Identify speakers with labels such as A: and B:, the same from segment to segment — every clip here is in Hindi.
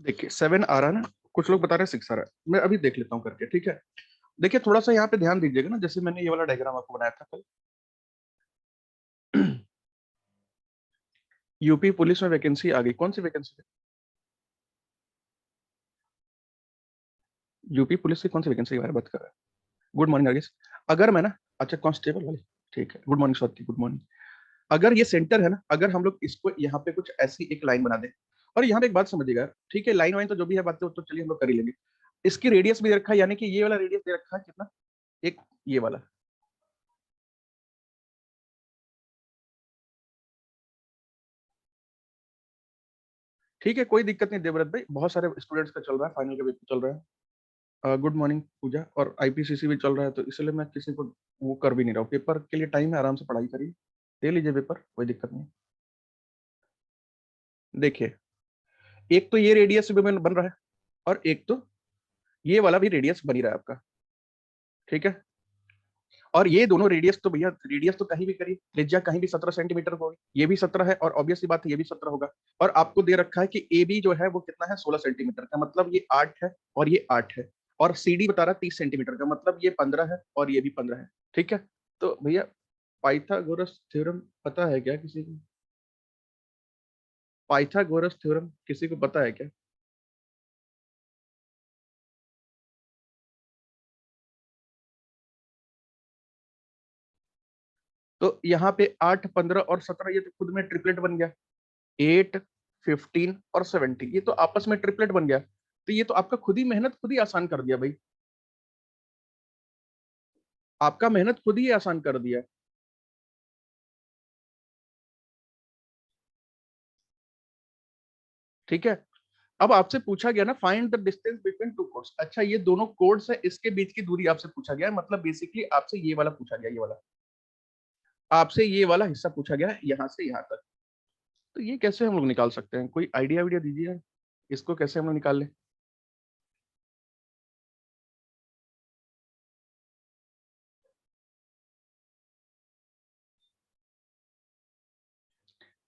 A: देखिए 7 आ रहा है ना, कुछ लोग बता रहे हैं 6 आ रहा है, मैं अभी देख लेता हूँ करके, ठीक है। देखिए थोड़ा सा यहाँ पे ध्यान दीजिएगा ना, जैसे मैंने ये वाला डायग्राम आपको बनाया था कल। यूपी पुलिस में वैकेंसी आ गई, कौन सी वैकेंसी है? यूपी पुलिस की कौन सी वैकेंसी के बारे में बात कर रहा है? गुड मॉर्निंग आर्गिस। अगर मैं ना, अच्छा कांस्टेबल वाली, ठीक है, good morning Swati, good morning. अगर ये सेंटर है ना, अगर हम लोग इसको यहाँ पे कुछ ऐसी एक लाइन बना दें, और यहाँ पे एक बात समझिएगा, ठीक है, लाइन वाइन तो जो भी है बातें तो चलिए हम लोग कर ही लेंगे। इसकी रेडियस भी दे रखा है, यानी कि ये वाला रेडियस दे रखा है कितना, एक ये वाला, ठीक है, कोई दिक्कत नहीं देवव्रत भाई, बहुत सारे स्टूडेंट्स का चल रहा है, फाइनल का पेपर चल रहा है। गुड मॉर्निंग पूजा, और आईपीसीसी भी चल रहा है, तो इसलिए मैं किसी को वो कर भी नहीं रहा हूँ, पेपर के लिए टाइम है, आराम से पढ़ाई करिए, दे लीजिए पेपर, कोई दिक्कत नहीं। देखिए एक तो ये रेडियस भी बन रहा है, और एक तो ये वाला भी रेडियस बन ही रहा है आपका, ठीक है। और ये दोनों रेडियस तो भैया, रेडियस तो कहीं भी करिए, त्रिज्या कहीं भी 17 सेंटीमीटर होगी, ये भी 17 है, और ऑब्वियस सी बात है ये भी 17 होगा। और आपको दे रखा है कि ए बी जो है वो कितना है, 16 सेंटीमीटर का, मतलब ये 8 है और ये 8 है। और सी डी बता रहा है 30 सेंटीमीटर का, मतलब ये 15 है और ये भी 15 है, ठीक है। तो भैया पाइथागोरस थ्योरम पता है क्या किसी को? पाइथागोरस थ्योरम किसी को पता है क्या? तो यहाँ पे 8, 15 और 17, ये तो खुद में ट्रिपलेट बन गया। 8, 15 और 17, ये तो आपस में ट्रिपलेट बन गया, तो ये तो आपका खुद ही मेहनत खुद ही आसान कर दिया भाई, आपका मेहनत खुद ही आसान कर दिया। ठीक है। अब आपसे पूछा गया ना, find the distance between two codes, अच्छा ये दोनों कोड्स है, इसके बीच की दूरी आपसे पूछा गया है, मतलब बेसिकली आपसे ये वाला पूछा गया, ये वाला आपसे ये वाला हिस्सा पूछा गया है, यहाँ से यहाँ तक। तो ये कैसे हम लोग निकाल सकते हैं, कोई आइडिया वीडिया दीजिए, इसको कैसे हम लोग निकाल लें?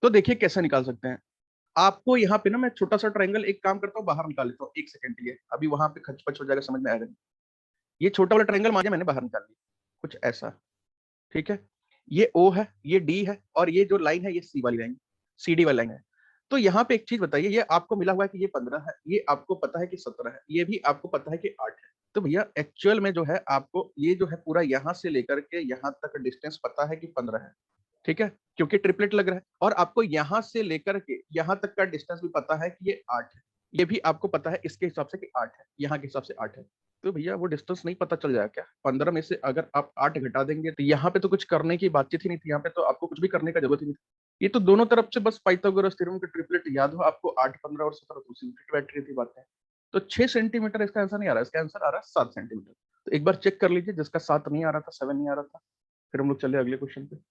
A: तो देखिए कैसे निकाल सकते हैं। आपको यहाँ पे ना, मैं छोटा सा ट्रायंगल एक काम करता हूँ, बाहर निकाल लेता हूँ, 1 सेकंड के लिए, अभी वहां पे खचपच हो जाएगा, समझ में आएगा नहीं। ये छोटा वाला ट्रायंगल मान मैंने बाहर निकाल लिया, कुछ ऐसा, ठीक है। ये ओ है, ये डी है, और ये जो लाइन है ये सी वाली लाइन, सी डी वाली लाइन है। तो यहाँ पे एक चीज बताइए, ये आपको मिला हुआ है कि ये 15 है, ये आपको पता है कि 17 है, ये भी आपको पता है कि 8 है। तो भैया एक्चुअल में जो है आपको ये जो है पूरा यहाँ से लेकर के यहाँ तक डिस्टेंस पता है कि 15 है, ठीक है, क्योंकि ट्रिपलेट लग रहा है। और आपको यहाँ से लेकर के यहाँ तक का डिस्टेंस भी पता है कि ये 8 है, ये भी आपको पता है इसके हिसाब से कि 8 है, यहाँ के हिसाब से 8 है। तो भैया वो डिस्टेंस नहीं पता चल जाएगा क्या? 15 में से अगर आप 8 घटा देंगे, तो यहाँ पे तो कुछ करने की बातचीत ही नहीं थी, यहाँ पे तो आपको कुछ भी करने का जरूरत ही नहीं थी। ये तो दोनों तरफ से बस पाइथागोरस थ्योरम के ट्रिपलेट याद हो आपको, 8, 15 और 17, तो सिंपल बैठ रही थी बातें। तो 6 सेंटीमीटर इसका आंसर नहीं आ रहा, इसका आंसर आ रहा है 7 सेंटीमीटर। तो एक बार चेक कर लीजिए, जिसका 7 नहीं आ रहा था, 7 नहीं आ रहा था, फिर हम लोग चले अगले क्वेश्चन पे।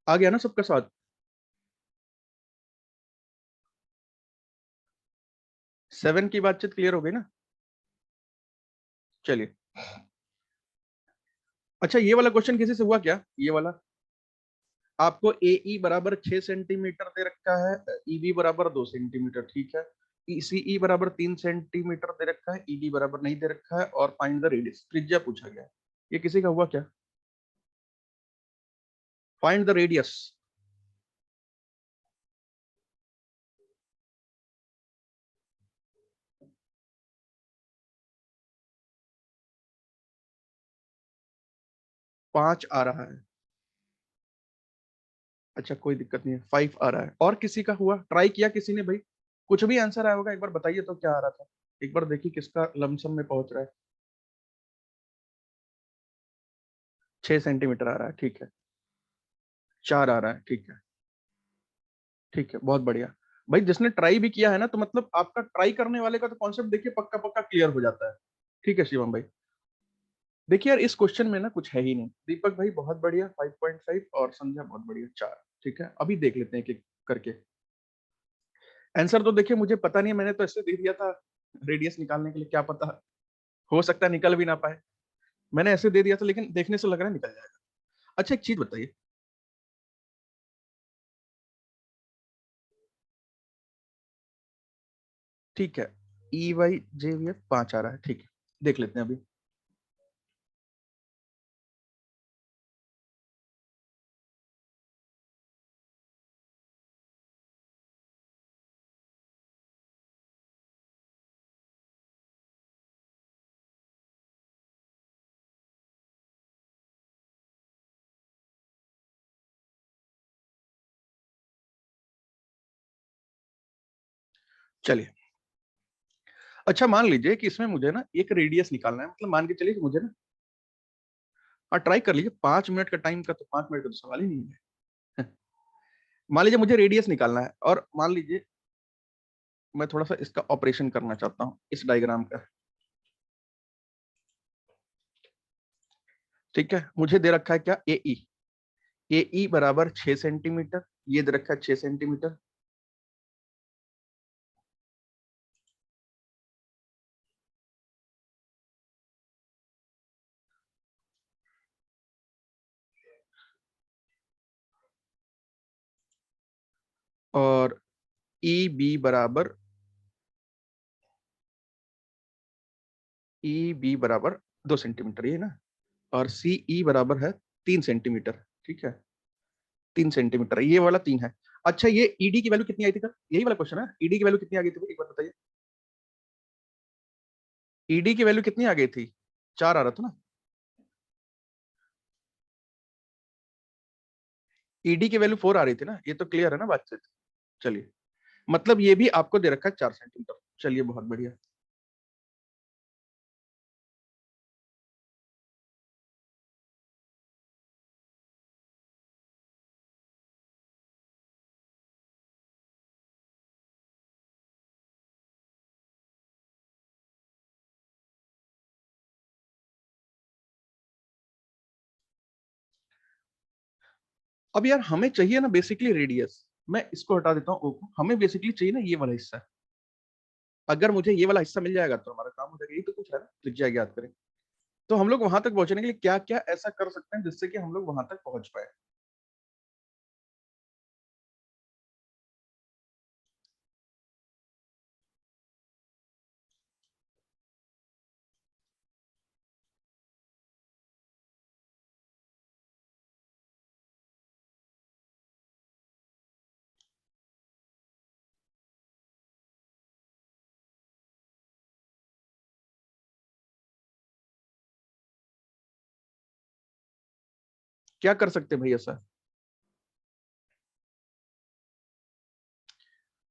A: आ गया ना सबका साथ? 7 की बातचीत क्लियर हो गई ना? चलिए, अच्छा ये वाला क्वेश्चन किसी से हुआ क्या, ये वाला? आपको ए ई बराबर 6 सेंटीमीटर दे रखा है, ई बी बराबर 2 सेंटीमीटर, ठीक है, ई सी ई बराबर 3 सेंटीमीटर दे रखा है, ई डी बराबर नहीं दे रखा है, और फाइंड द रेडियस, त्रिज्या पूछा गया है। ये किसी का हुआ क्या? Find the radius. 5 आ रहा है, अच्छा कोई दिक्कत नहीं है, 5 आ रहा है। और किसी का हुआ, ट्राई किया किसी ने भाई? कुछ भी आंसर आया होगा, एक बार बताइए तो क्या आ रहा था, एक बार देखिए किसका लमसम में पहुंच रहा है। 6 सेंटीमीटर आ रहा है, ठीक है। 4 आ रहा है, ठीक है, ठीक है, बहुत बढ़िया। भाई जिसने ट्राई भी किया है ना, तो मतलब आपका ट्राई करने वाले का तो कॉन्सेप्ट देखिए पक्का पक्का क्लियर हो जाता है। ठीक है शिवम भाई। देखिए यार, इस क्वेश्चन में ना कुछ है ही नहीं, दीपक भाई बहुत बढ़िया 5.5, और संध्या बहुत बढ़िया 4। ठीक है, अभी देख लेते हैं कि करके। आंसर तो देखिए मुझे पता नहीं है, मैंने तो ऐसे दे दिया था रेडियस निकालने के लिए, क्या पता हो सकता है निकल भी ना पाए। मैंने ऐसे दे दिया था, लेकिन देखने से लग रहा है निकल जाएगा। अच्छा एक चीज बताइए, ठीक है, ई वाई जे वी एफ 5 आ रहा है, ठीक है, देख लेते हैं अभी। चलिए, अच्छा मान लीजिए कि इसमें मुझे ना एक रेडियस निकालना है, मतलब मान के चलिए कि मुझे ना, हाँ ट्राई कर लीजिए, 5 मिनट का टाइम का तो 5 मिनट का तो सवाल ही नहीं है। मान लीजिए मुझे रेडियस निकालना है, और मान लीजिए मैं थोड़ा सा इसका ऑपरेशन करना चाहता हूँ इस डायग्राम का। ठीक है, मुझे दे रखा है क्या, ए ई, ए ई बराबर 6 सेंटीमीटर, ये दे रखा है 6 सेंटीमीटर, और ई बी बराबर, ई बी बराबर 2 सेंटीमीटर, ये ना, और सी ई बराबर है 3 सेंटीमीटर। ठीक है, 3 सेंटीमीटर, ये वाला 3 है। अच्छा ये ईडी की वैल्यू कितनी आई थी कल, यही वाला क्वेश्चन है, ईडी की वैल्यू कितनी आ गई थी एक बार बताइए। ईडी की वैल्यू कितनी आ गई थी, 4 आ रहा था ना। ईडी की वैल्यू 4 आ रही थी ना, ये तो क्लियर है ना बातचीत। चलिए, मतलब ये भी आपको दे रखा है 4 सेंटीमीटर, चलिए बहुत बढ़िया। अब यार हमें चाहिए ना बेसिकली रेडियस, मैं इसको हटा देता हूँ ओ को, हमें बेसिकली चाहिए ना ये वाला हिस्सा। अगर मुझे ये वाला हिस्सा मिल जाएगा तो हमारा काम हो जाएगा, यही तो कुछ है ना, त्रिज्या ज्ञात करें। तो हम लोग वहां तक पहुंचने के लिए क्या क्या ऐसा कर सकते हैं जिससे कि हम लोग वहां तक पहुंच पाए। क्या कर सकते हैं भाई ऐसा।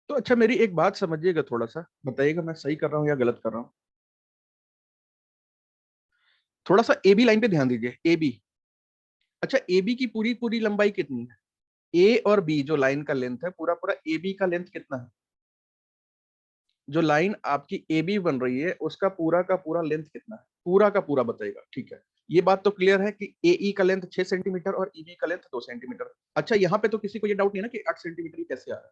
A: तो अच्छा मेरी एक बात समझिएगा, थोड़ा सा बताइएगा मैं सही कर रहा हूँ या गलत कर रहा हूँ। थोड़ा सा ए बी लाइन पे ध्यान दीजिए, ए बी। अच्छा ए बी की पूरी पूरी लंबाई कितनी है, ए और बी जो लाइन का लेंथ है, पूरा पूरा ए बी का लेंथ कितना है। जो लाइन आपकी ए बी बन रही है उसका पूरा का पूरा लेंथ कितना है, पूरा का पूरा बताइएगा। ठीक है, ये बात तो क्लियर है कि ए ई का लेंथ 6 सेंटीमीटर और ई बी का लेंथ 2 सेंटीमीटर। अच्छा यहाँ पे तो किसी को ये डाउट नहीं है ना कि 8 सेंटीमीटर कैसे आ रहा है।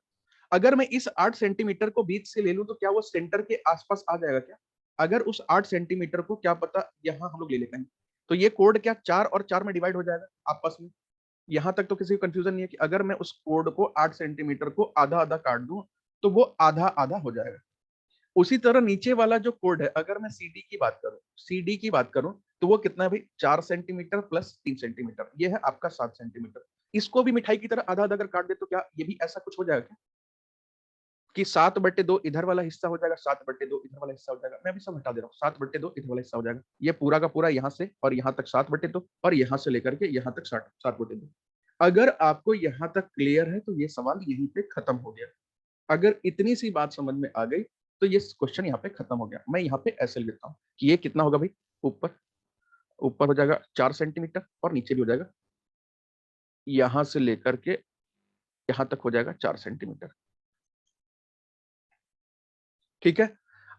A: अगर मैं इस 8 सेंटीमीटर को बीच से ले लूं तो क्या वो सेंटर के आसपास आ जाएगा क्या। अगर उस 8 सेंटीमीटर को क्या पता यहाँ हम लोग ले लेते हैं, तो ये कोड क्या 4 और 4 में डिवाइड हो जाएगा आपस में। यहां तक तो किसी को कंफ्यूजन नहीं है कि अगर मैं उस कोड को 8 सेंटीमीटर को आधा आधा काट दूं तो वो आधा आधा हो जाएगा। उसी तरह नीचे वाला जो कोड है, अगर मैं सीडी की बात करूं, सीडी की बात करूं तो वो कितना है भाई, 4 सेंटीमीटर प्लस 3 सेंटीमीटर, ये है आपका 7 सेंटीमीटर। इसको भी मिठाई की तरह आधा आधा अगर काट दे तो क्या ये भी ऐसा कुछ हो जाएगा क्या, कि 7/2 इधर वाला हिस्सा हो जाएगा, 7/2 इधर वाला हिस्सा हो जाएगा। मैं अभी सब हटा दे रहा हूँ, 7/2 इधर वाला हिस्सा हो जाएगा, ये पूरा का पूरा यहाँ से और यहाँ तक 7/2, और यहाँ से लेकर के यहाँ तक 7/2। अगर आपको यहाँ तक क्लियर है तो ये सवाल यहीं पे खत्म हो गया। अगर इतनी सी बात समझ में आ गई तो ये क्वेश्चन यहाँ पे खत्म हो गया। मैं यहाँ पे ऐसे लिखता हूँ कि ये कितना होगा भाई, ऊपर, ऊपर हो जाएगा 4 सेंटीमीटर और नीचे भी हो जाएगा, यहां से लेकर के यहां तक हो जाएगा 4 सेंटीमीटर। ठीक है।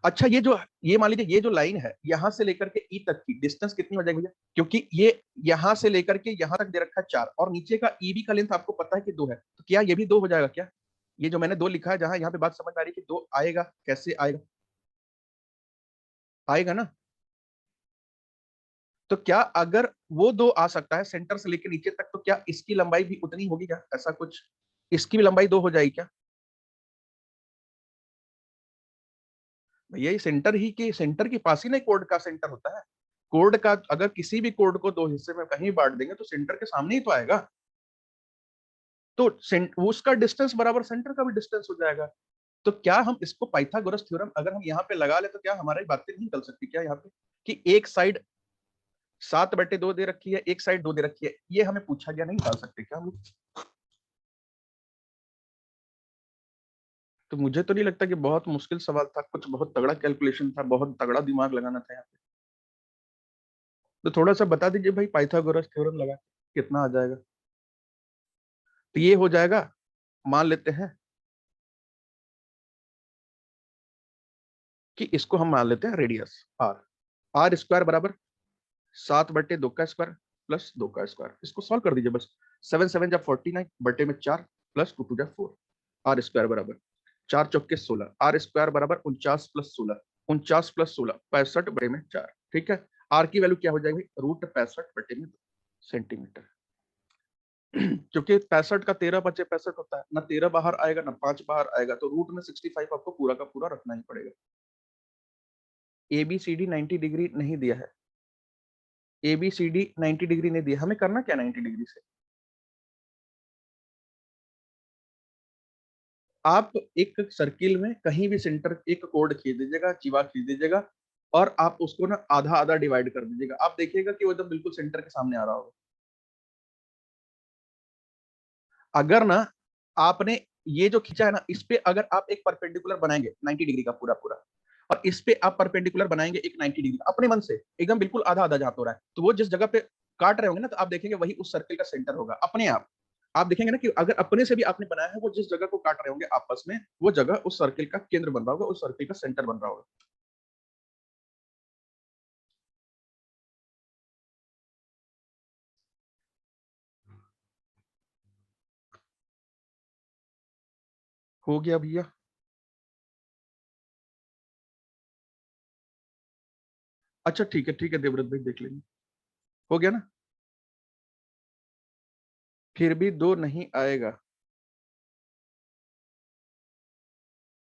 A: अच्छा ये मान लीजिए ये जो लाइन है यहां से लेकर के ई तक की डिस्टेंस कितनी हो जाएगी भैया, क्योंकि ये यहां से लेकर के यहां तक दे रखा है 4 और नीचे का ई बी का लेंथ आपको पता है कि 2 है, तो क्या ये भी 2 हो जाएगा क्या। ये जो मैंने 2 लिखा है, जहां यहाँ पे बात समझ में आ रही है कि 2 आएगा, कैसे आएगा? आएगा ना? तो क्या अगर वो 2 आ सकता है सेंटर से लेकर नीचे तक, तो क्या इसकी लंबाई भी उतनी होगी क्या? ऐसा कुछ, इसकी भी लंबाई 2 हो जाएगी क्या? भैया ये सेंटर के पास ही ना कोड का सेंटर होता है। कोड का अगर किसी भी कोड को 2 हिस्से में कहीं बांट देंगे तो सेंटर के सामने ही तो आएगा। तो उसका डिस्टेंस बराबर सेंटर का भी डिस्टेंस हो जाएगा। तो क्या हम इसको पाइथागोरस थ्योरम अगर हम यहाँ पे लगा ले, तो क्या हमारी बातें नहीं निकल सकती क्या यहाँ पे, कि एक साइड 7/2 दे रखी है, एक साइड 2 दे रखी है, ये हमें पूछा गया, नहीं निकाल सकते क्या हम लोग? तो मुझे तो नहीं लगता कि बहुत मुश्किल सवाल था, कुछ बहुत तगड़ा कैलकुलेशन था, बहुत तगड़ा दिमाग लगाना था यहाँ पे। तो थोड़ा सा बता दीजिए भाई, पाइथागोरस थ्योरम लगा के कितना आ जाएगा? तो ये हो जाएगा, मान लेते हैं कि इसको हम मान लेते हैं रेडियस आर। आर स्क्वायर बराबर 7/2 का स्क्वायर प्लस 2 का स्क्वायर। इसको सॉल्व कर दीजिए बस। 7 7 जा 49 बटे में 4 प्लस 2 2 जा 4। आर स्क्वायर बराबर 4 चौके 16। आर स्क्वायर बराबर 49 + 16। 49 + 16 65/4। ठीक है। आर की वैल्यू क्या हो जाएगी? √65/2 सेंटीमीटर। क्योंकि 65 का 13 × 5 = 65 होता है ना, 13 बाहर आएगा ना 5 बाहर आएगा, तो रूट में 65 आपको पूरा का पूरा रखना ही पड़ेगा। ABCD 90 डिग्री नहीं दिया है। ABCD 90 डिग्री नहीं दिया, हमें करना क्या 90 डिग्री से? आप एक सर्किल में कहीं भी सेंटर एक कोड खींच दीजिएगा, चिवा खींच दीजिएगा, और आप उसको ना आधा आधा डिवाइड कर दीजिएगा, आप देखिएगा कि वो एकदम बिल्कुल सेंटर के सामने आ रहा होगा। अगर ना आपने ये जो खींचा है ना, इस पे अगर आप एक परपेंडिकुलर बनाएंगे 90 डिग्री का पूरा पूरा, और इस पे आप परपेंडिकुलर बनाएंगे एक 90 डिग्री अपने मन से, एकदम बिल्कुल आधा आधा जहां पे हो रहा है, तो वो जिस जगह पे काट रहे होंगे ना, तो आप देखेंगे वही उस सर्किल का सेंटर होगा अपने आप देखेंगे ना कि अगर अपने से भी आपने बनाया है, वो जिस जगह को काट रहे होंगे आपस में, वो जगह उस सर्किल का केंद्र बन रहा होगा, उस सर्किल का सेंटर बन रहा होगा। हो गया भैया? अच्छा ठीक है देवव्रत भाई, देख लेंगे। हो गया ना? फिर भी 2 नहीं आएगा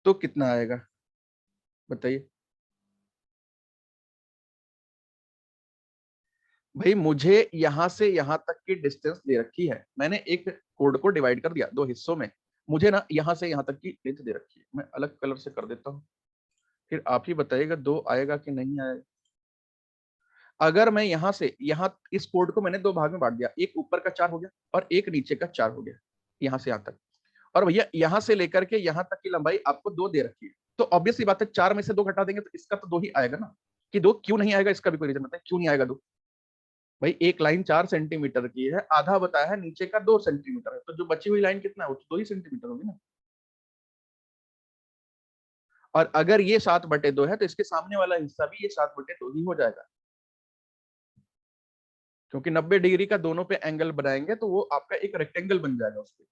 A: तो कितना आएगा बताइए? भाई मुझे यहां से यहां तक की डिस्टेंस दे रखी है, मैंने एक कोड को डिवाइड कर दिया 2 हिस्सों में, मुझे ना यहां से यहां तक की लेंथ दे रखी है, मैं अलग कलर से कर देता हूँ, फिर आप ही बताइएगा 2 आएगा कि नहीं आएगा। अगर मैं यहां से यहां, इस कोड को मैंने 2 भाग में बांट दिया, एक ऊपर का 4 हो गया और एक नीचे का 4 हो गया, यहां से यहां तक। और भैया यहां से लेकर के यहां तक की लंबाई आपको 2 दे रखी है, तो ऑब्वियस सी बात है 4 में से 2 घटा देंगे तो इसका तो 2 ही आएगा ना। कि 2 क्यों नहीं आएगा, इसका भी कोई रीजन बताए क्यों नहीं आएगा 2? भाई एक लाइन 4 सेंटीमीटर की है, आधा बताया है नीचे का 2 सेंटीमीटर है, तो जो बची हुई लाइन कितना है, वो तो 2 ही सेंटीमीटर होगी ना। और अगर ये 7/2 है, तो इसके सामने वाला हिस्सा भी ये 7/2 ही हो जाएगा, क्योंकि 90 डिग्री का दोनों पे एंगल बनाएंगे तो वो आपका एक रेक्टेंगल बन जाएगा उसपे।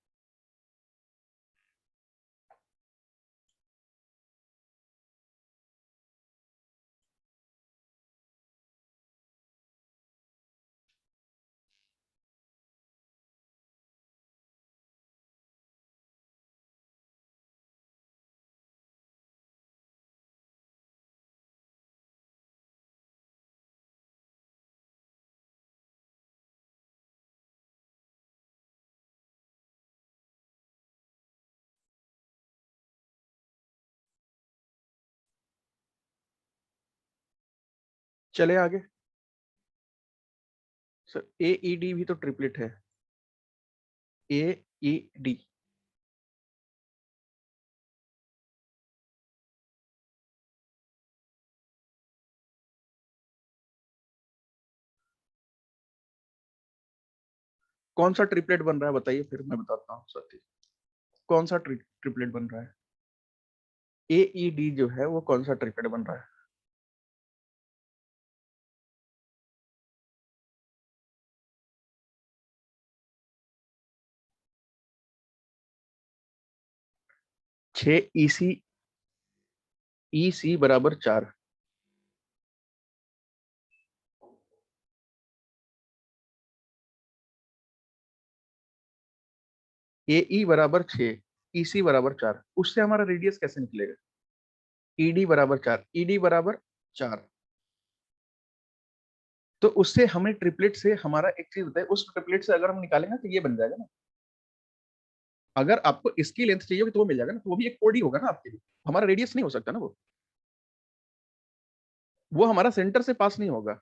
A: चले आगे। सर AED भी तो ट्रिपलेट है। AED कौन सा ट्रिपलेट बन रहा है बताइए, फिर मैं बताता हूँ साथी। कौन सा ट्रिपलेट बन रहा है? AED जो है वो कौन सा ट्रिपलेट बन रहा है? 6 EC बराबर 4। AE बराबर 6, EC बराबर 4, उससे हमारा रेडियस कैसे निकलेगा? ED बराबर 4, ED बराबर 4। तो उससे हमें ट्रिपलेट से हमारा एक चीज होता है, उस ट्रिपलेट से अगर हम निकालेंगे तो ये बन जाएगा ना। अगर आपको इसकी लेंथ चाहिए होगी तो वो मिल जाएगा ना, तो वो भी एक कोड ही होगा ना आपके लिए। हमारा रेडियस नहीं हो सकता ना, वो हमारा सेंटर से पास नहीं होगा।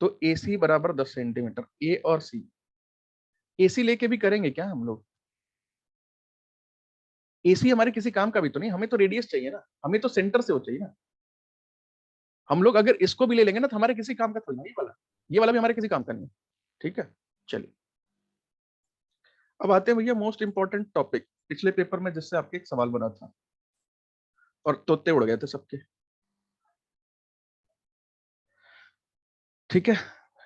A: तो AC बराबर 10 सेंटीमीटर, A और C। AC लेके भी करेंगे क्या हम लोग? AC हमारे किसी काम का भी तो नहीं, हमें तो रेडियस चाहिए ना, हमें तो सेंटर से हो चाहिए ना। हम लोग अगर इसको भी ले लेंगे ना तो हमारे किसी काम का थोड़ी ना, ये वाला भी हमारे किसी काम का नहीं है। ठीक है, चलिए अब आते हैं भैया मोस्ट इंपॉर्टेंट टॉपिक, पिछले पेपर में जिससे आपके एक सवाल बना था और तोते उड़ गए थे सबके। ठीक है,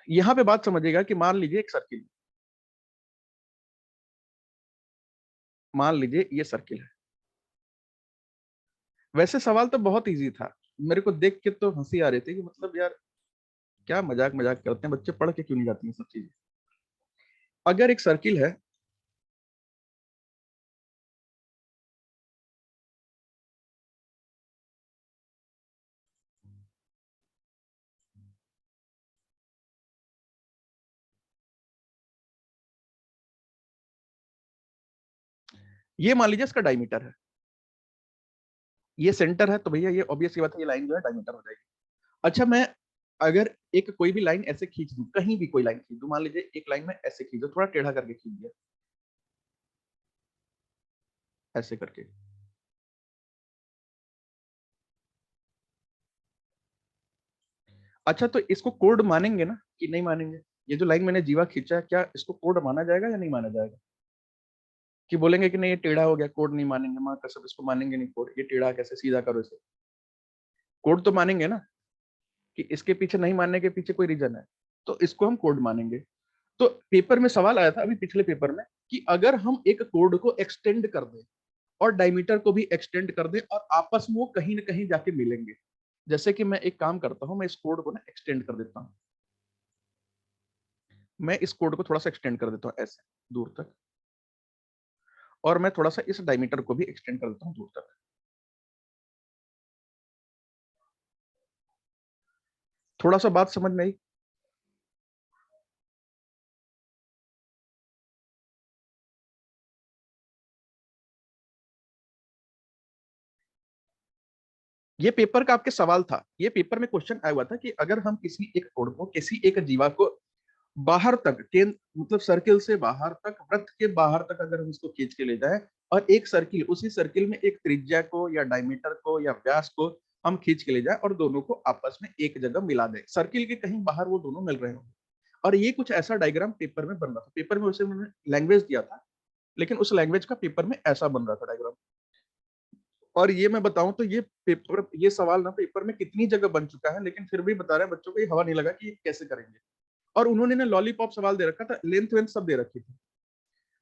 A: यहां पे बात समझिएगा कि मान लीजिए एक सर्किल, मान लीजिए ये सर्किल है। वैसे सवाल तो बहुत इजी था, मेरे को देख के तो हंसी आ रही थी कि मतलब यार क्या मजाक मजाक करते हैं बच्चे, पढ़ के क्यों नहीं जाती हैं सब चीजें। अगर एक सर्किल है, ये मान लीजिए इसका डायमीटर है, ये सेंटर है, तो भैया ये ऑब्वियस सी बात है, ये लाइन जो है डायमीटर हो जाएगी। अच्छा, मैं अगर एक कोई भी लाइन ऐसे खींच दूं, कहीं भी कोई लाइन खींच दूं, मान लीजिए एक लाइन में ऐसे खींच दो, थोड़ा टेढ़ा करके खींच दिया, ऐसे करके, अच्छा तो इसको कोड मानेंगे ना कि नहीं मानेंगे? ये जो लाइन मैंने जीवा खींचा है, क्या इसको कोड माना जाएगा या नहीं माना जाएगा? कि बोलेंगे कि नहीं ये टेढ़ा हो गया, कोड नहीं मानेंगे, माँ कसम इसको मानेंगे नहीं, कोड ये टेढ़ा कैसे, सीधा करो इसे। कोड तो मानेंगे ना, कि इसके पीछे नहीं मानने के पीछे कोई रीजन है, तो इसको हम कोड मानेंगे। तो पेपर में सवाल आया था अभी पिछले पेपर में कि अगर हम एक कोड को एक्सटेंड कर दें और डायमीटर को भी एक्सटेंड कर दें और आपस में वो कहीं ना कहीं जाके मिलेंगे। जैसे कि मैं एक काम करता हूं, मैं इस कोड को ना एक्सटेंड कर देता हूं, मैं इस कोड को थोड़ा सा एक्सटेंड कर देता हूं ऐसे दूर तक, और मैं थोड़ा सा इस डायमीटर को भी एक्सटेंड कर देता हूं दूर तक। थोड़ा सा बात समझ में आई? ये पेपर का आपके सवाल था, ये पेपर में क्वेश्चन आया हुआ था कि अगर हम किसी एक कोड को, किसी एक जीवा को बाहर तक, केंद्र मतलब सर्किल से बाहर तक, वृत्त के बाहर तक अगर हम इसको खींच के ले जाए, और एक सर्किल, उसी सर्किल में एक त्रिज्या को या डायमीटर को या व्यास को हम खींच के ले जाए और दोनों को आपस में एक जगह मिला दें, सर्किल के कहीं बाहर वो दोनों मिल रहे होंगे। और ये कुछ ऐसा डायग्राम पेपर में बन रहा था, पेपर में उसे उन्होंने लैंग्वेज दिया था, लेकिन उस लैंग्वेज का पेपर में ऐसा बन रहा था डायग्राम। और ये मैं बताऊं तो ये पेपर, ये सवाल ना पेपर में कितनी जगह बन चुका है, लेकिन फिर भी बता रहे हैं बच्चों को, ये हवा नहीं लगा कि ये कैसे करेंगे। और उन्होंने ना लॉलीपॉप सवाल दे रखा था, लेंथ वेंथ सब दे रखी थी।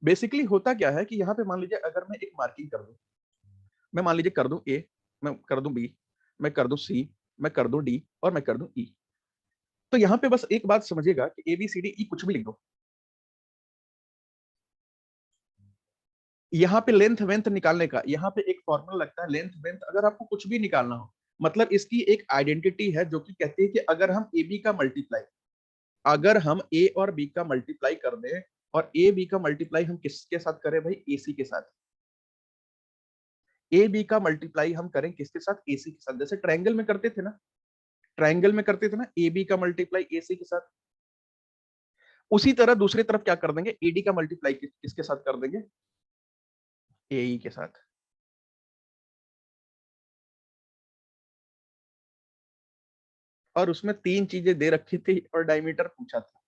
A: बेसिकली होता क्या है कि यहाँ पे मान लीजिए अगर मैं एक मार्किंग कर दूं, मैं मान लीजिए कर दूं ए, मैं कर दूं बी, मैं कर दूं सी, मैं कर दूं डी और मैं कर दूं ई। तो यहाँ पे बस एक बात समझिएगा कि ए बी सी डी ई कुछ भी लिख दो, यहाँ पे लेंथ वेंथ निकालने का यहाँ पे एक फॉर्मूला लगता है, लेंथ वेंथ अगर आपको कुछ भी निकालना हो, मतलब इसकी एक आइडेंटिटी है जो कि कहती है कि अगर हम ए बी का मल्टीप्लाई, अगर हम ए और बी का मल्टीप्लाई कर दें, और ए बी का मल्टीप्लाई हम किसके साथ करें भाई, ए सी के साथ। ए बी का मल्टीप्लाई हम करें किसके साथ, ए सी के साथ, जैसे ट्रायंगल में करते थे ना, ट्रायंगल में करते थे ना, ए बी का मल्टीप्लाई ए सी के साथ। उसी तरह दूसरी तरफ क्या कर देंगे, एडी का मल्टीप्लाई किसके साथ कर देंगे, एई के साथ। और उसमें तीन चीजें दे रखी थी और डायमीटर पूछा था,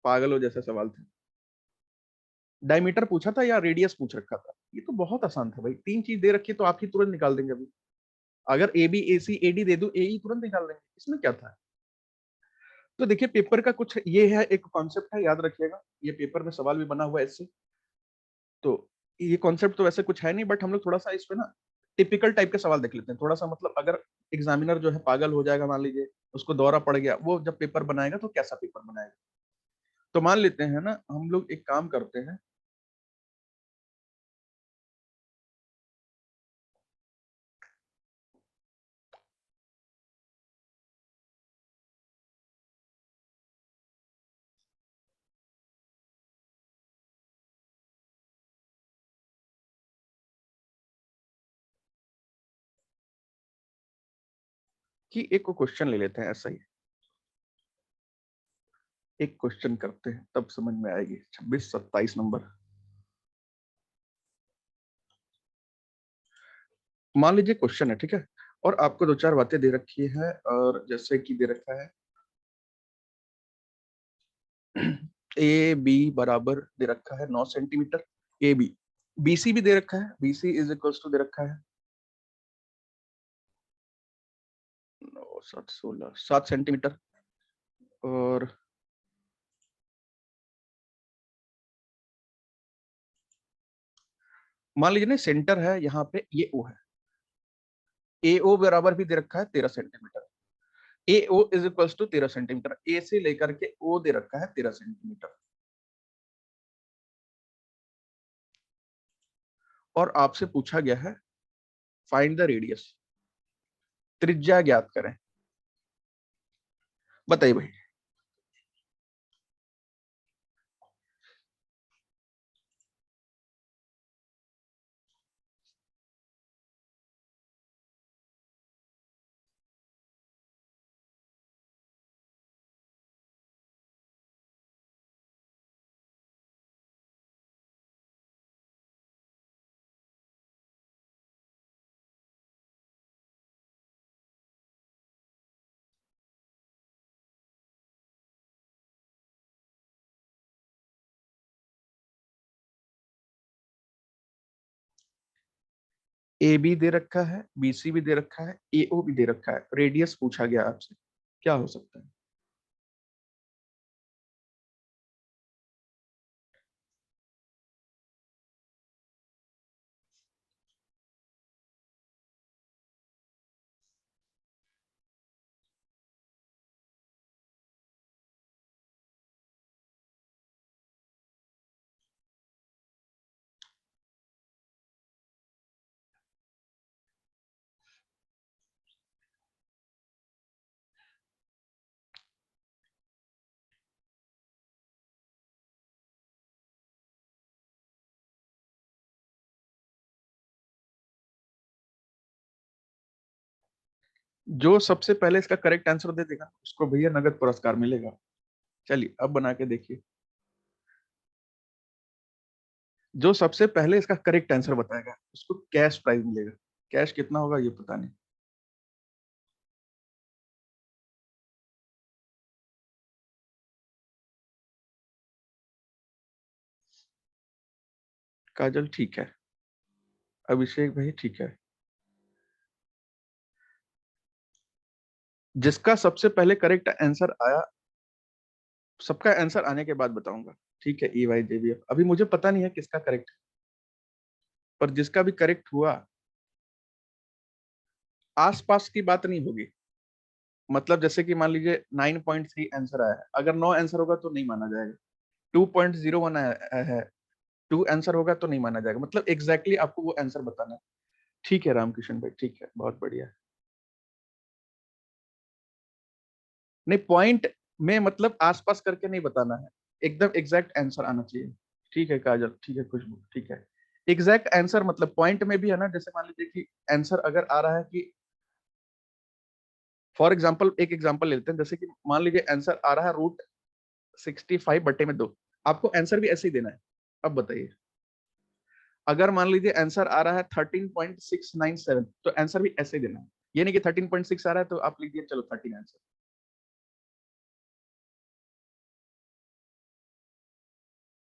A: पागल हो जैसा सवाल था। डायमीटर पूछा था या रेडियस पूछ रखा था, ये तो बहुत आसान था भाई, तीन चीज दे रखी तो आप ही तुरंत निकाल देंगे अभी। अगर A B A C A D दे दो, ए तुरंत निकाल देंगे, इसमें क्या था। तो देखिए पेपर का कुछ ये है, एक कॉन्सेप्ट है, याद रखिएगा, ये पेपर में सवाल भी बना हुआ है इससे। तो ये कॉन्सेप्ट तो वैसे कुछ है नहीं, बट हम लोग थोड़ा सा इस पे ना टिपिकल टाइप के सवाल देख लेते हैं थोड़ा सा, मतलब अगर एग्जामिनर जो है पागल हो जाएगा, मान लीजिए उसको दौरा पड़ गया, वो जब पेपर बनाएगा तो कैसा पेपर बनाएगा। तो मान लेते हैं ना, हम लोग एक काम करते हैं, कि एक को क्वेश्चन ले लेते हैं ऐसा ही, एक क्वेश्चन करते हैं तब समझ में आएगी। 26 27 नंबर, मान लीजिए क्वेश्चन है, ठीक है, और आपको दो चार बातें दे रखी है, और जैसे कि दे रखा है ए बी बराबर दे रखा है 9 centimetre, A B, B C भी दे रखा है, B C is equals to दे रखा है 7 सेंटीमीटर, और मान लीजिए ना सेंटर है यहाँ पे, ये ओ है, ए ओ बराबर भी दे रखा है 13 centimetre, A O is equals to 13 centimetre, A से लेकर के ओ दे रखा है 13 सेंटीमीटर, और आपसे पूछा गया है फाइंड द रेडियस, त्रिज्या ज्ञात करें। बताइए भाई। ए बी दे रखा है, बी सी भी दे रखा है, ए ओ भी दे रखा है, रेडियस पूछा गया आपसे, क्या हो सकता है। जो सबसे पहले इसका करेक्ट आंसर दे देगा उसको भैया नगद पुरस्कार मिलेगा। चलिए अब बना के देखिए, जो सबसे पहले इसका करेक्ट आंसर बताएगा उसको कैश प्राइज मिलेगा। कैश कितना होगा ये पता नहीं। काजल ठीक है, अभिषेक भाई ठीक है, जिसका सबसे पहले करेक्ट आंसर आया, सबका आंसर आने के बाद बताऊंगा। ठीक है, E Y J B F, अभी मुझे पता नहीं है किसका करेक्ट, पर जिसका भी करेक्ट हुआ, आसपास की बात नहीं होगी। मतलब जैसे कि मान लीजिए 9.3 आंसर आया है, अगर 9 आंसर होगा तो नहीं माना जाएगा। 2.01 आया है, 2 आंसर होगा तो नहीं माना जाएगा। मतलब एग्जैक्टली आपको वो आंसर बताना है। ठीक है रामकिशन भाई, ठीक है, बहुत बढ़िया। नहीं, पॉइंट में मतलब आसपास करके नहीं बताना है, एकदम एग्जैक्ट आंसर आना चाहिए। ठीक है काजल, ठीक है खुशबू, ठीक है। एग्जैक्ट आंसर मतलब पॉइंट में भी है ना, जैसे मान लीजिए कि आंसर अगर आ रहा है कि, फॉर एग्जाम्पल एक एग्जाम्पल लेते हैं, जैसे कि मान लीजिए आंसर आ रहा है √65/2, आपको आंसर भी ऐसे ही देना है। अब बताइए, अगर मान लीजिए आंसर आ रहा है 13.697, तो आंसर भी ऐसे ही देना है। ये नहीं कि 13.6 आ रहा है तो आप लिख दिए चलो 13 आंसर।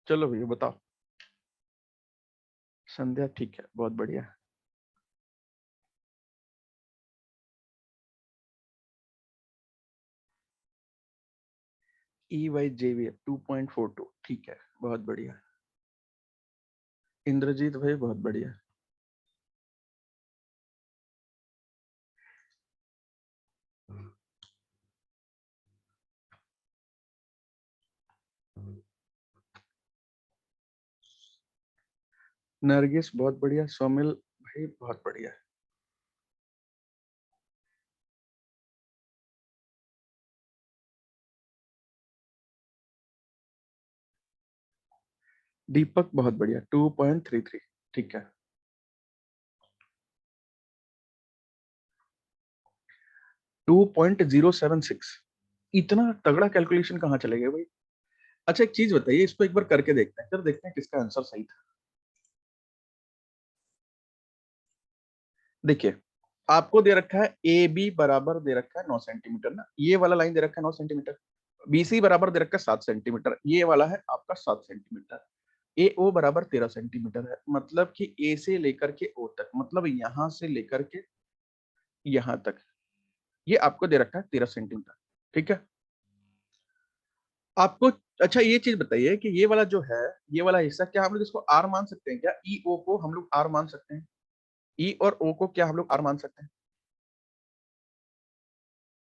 A: चलो भैया बताओ। संध्या ठीक है, बहुत बढ़िया। ई वाई जे वी 2.42, ठीक है, बहुत बढ़िया। इंद्रजीत भाई बहुत बढ़िया। नरगिस बहुत बढ़िया, सोमिल भाई बहुत बढ़िया। दीपक बहुत बढ़िया, 2.33। ठीक है। 2.076। इतना तगड़ा कैलकुलेशन कहाँ चले गए भाई। अच्छा एक चीज बताइए, इसको एक बार करके देखते हैं, फिर देखते हैं किसका आंसर सही था। देखिए, आपको दे रखा है ए बी बराबर दे रखा है 9 सेंटीमीटर ना, ये वाला लाइन दे रखा है 9 सेंटीमीटर। बीसी बराबर दे रखा है 7 सेंटीमीटर, ये वाला है आपका 7 सेंटीमीटर। ए ओ बराबर 13 सेंटीमीटर है, मतलब कि ए से लेकर के ओ तक, मतलब यहां से लेकर के यहां तक, ये आपको दे रखा है 13 सेंटीमीटर। ठीक है। आपको अच्छा ये चीज बताइए कि ये वाला जो है, ये वाला हिस्सा क्या हम लोग इसको आर मान सकते हैं क्या? ई ओ को हम लोग आर मान सकते हैं? ई और ओ को क्या हम लोग आर मान सकते हैं?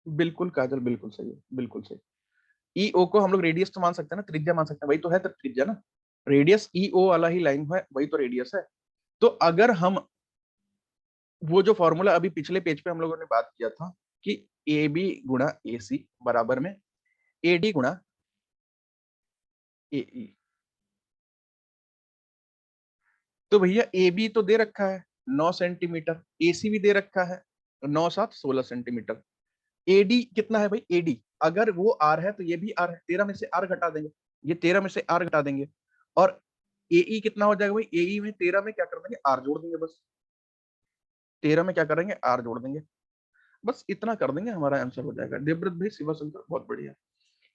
A: बिल्कुल काजल, बिल्कुल सही है, बिल्कुल सही। ई ओ को हम लोग रेडियस तो मान सकते हैं ना, त्रिज्या मान सकते हैं, वही तो है त्रिज्या ना। रेडियस ई ओ वाला ही लाइन है, वही तो रेडियस है। तो अगर हम वो जो फॉर्मूला अभी पिछले पेज पे हम लोगों ने बात किया था कि ए बी गुणा ए सी बराबर में ए डी गुणा ए ई, तो भैया ए बी तो दे रखा है 9 सेंटीमीटर, ए सी भी दे रखा है 9 7 16 सेंटीमीटर। एडी कितना है भाई? एडी अगर वो आर है तो ये भी आर है, 13 में से आर घटा देंगे, ये 13 में से आर घटा देंगे। और एई कितना हो जाएगा भाई? एई में 13 में क्या कर देंगे? आर जोड़ देंगे बस। 13 में क्या करेंगे? आर जोड़ देंगे। बस इतना कर देंगे, हमारा आंसर हो जाएगा। देवव्रत भाई, शिवा शंकर बहुत बढ़िया।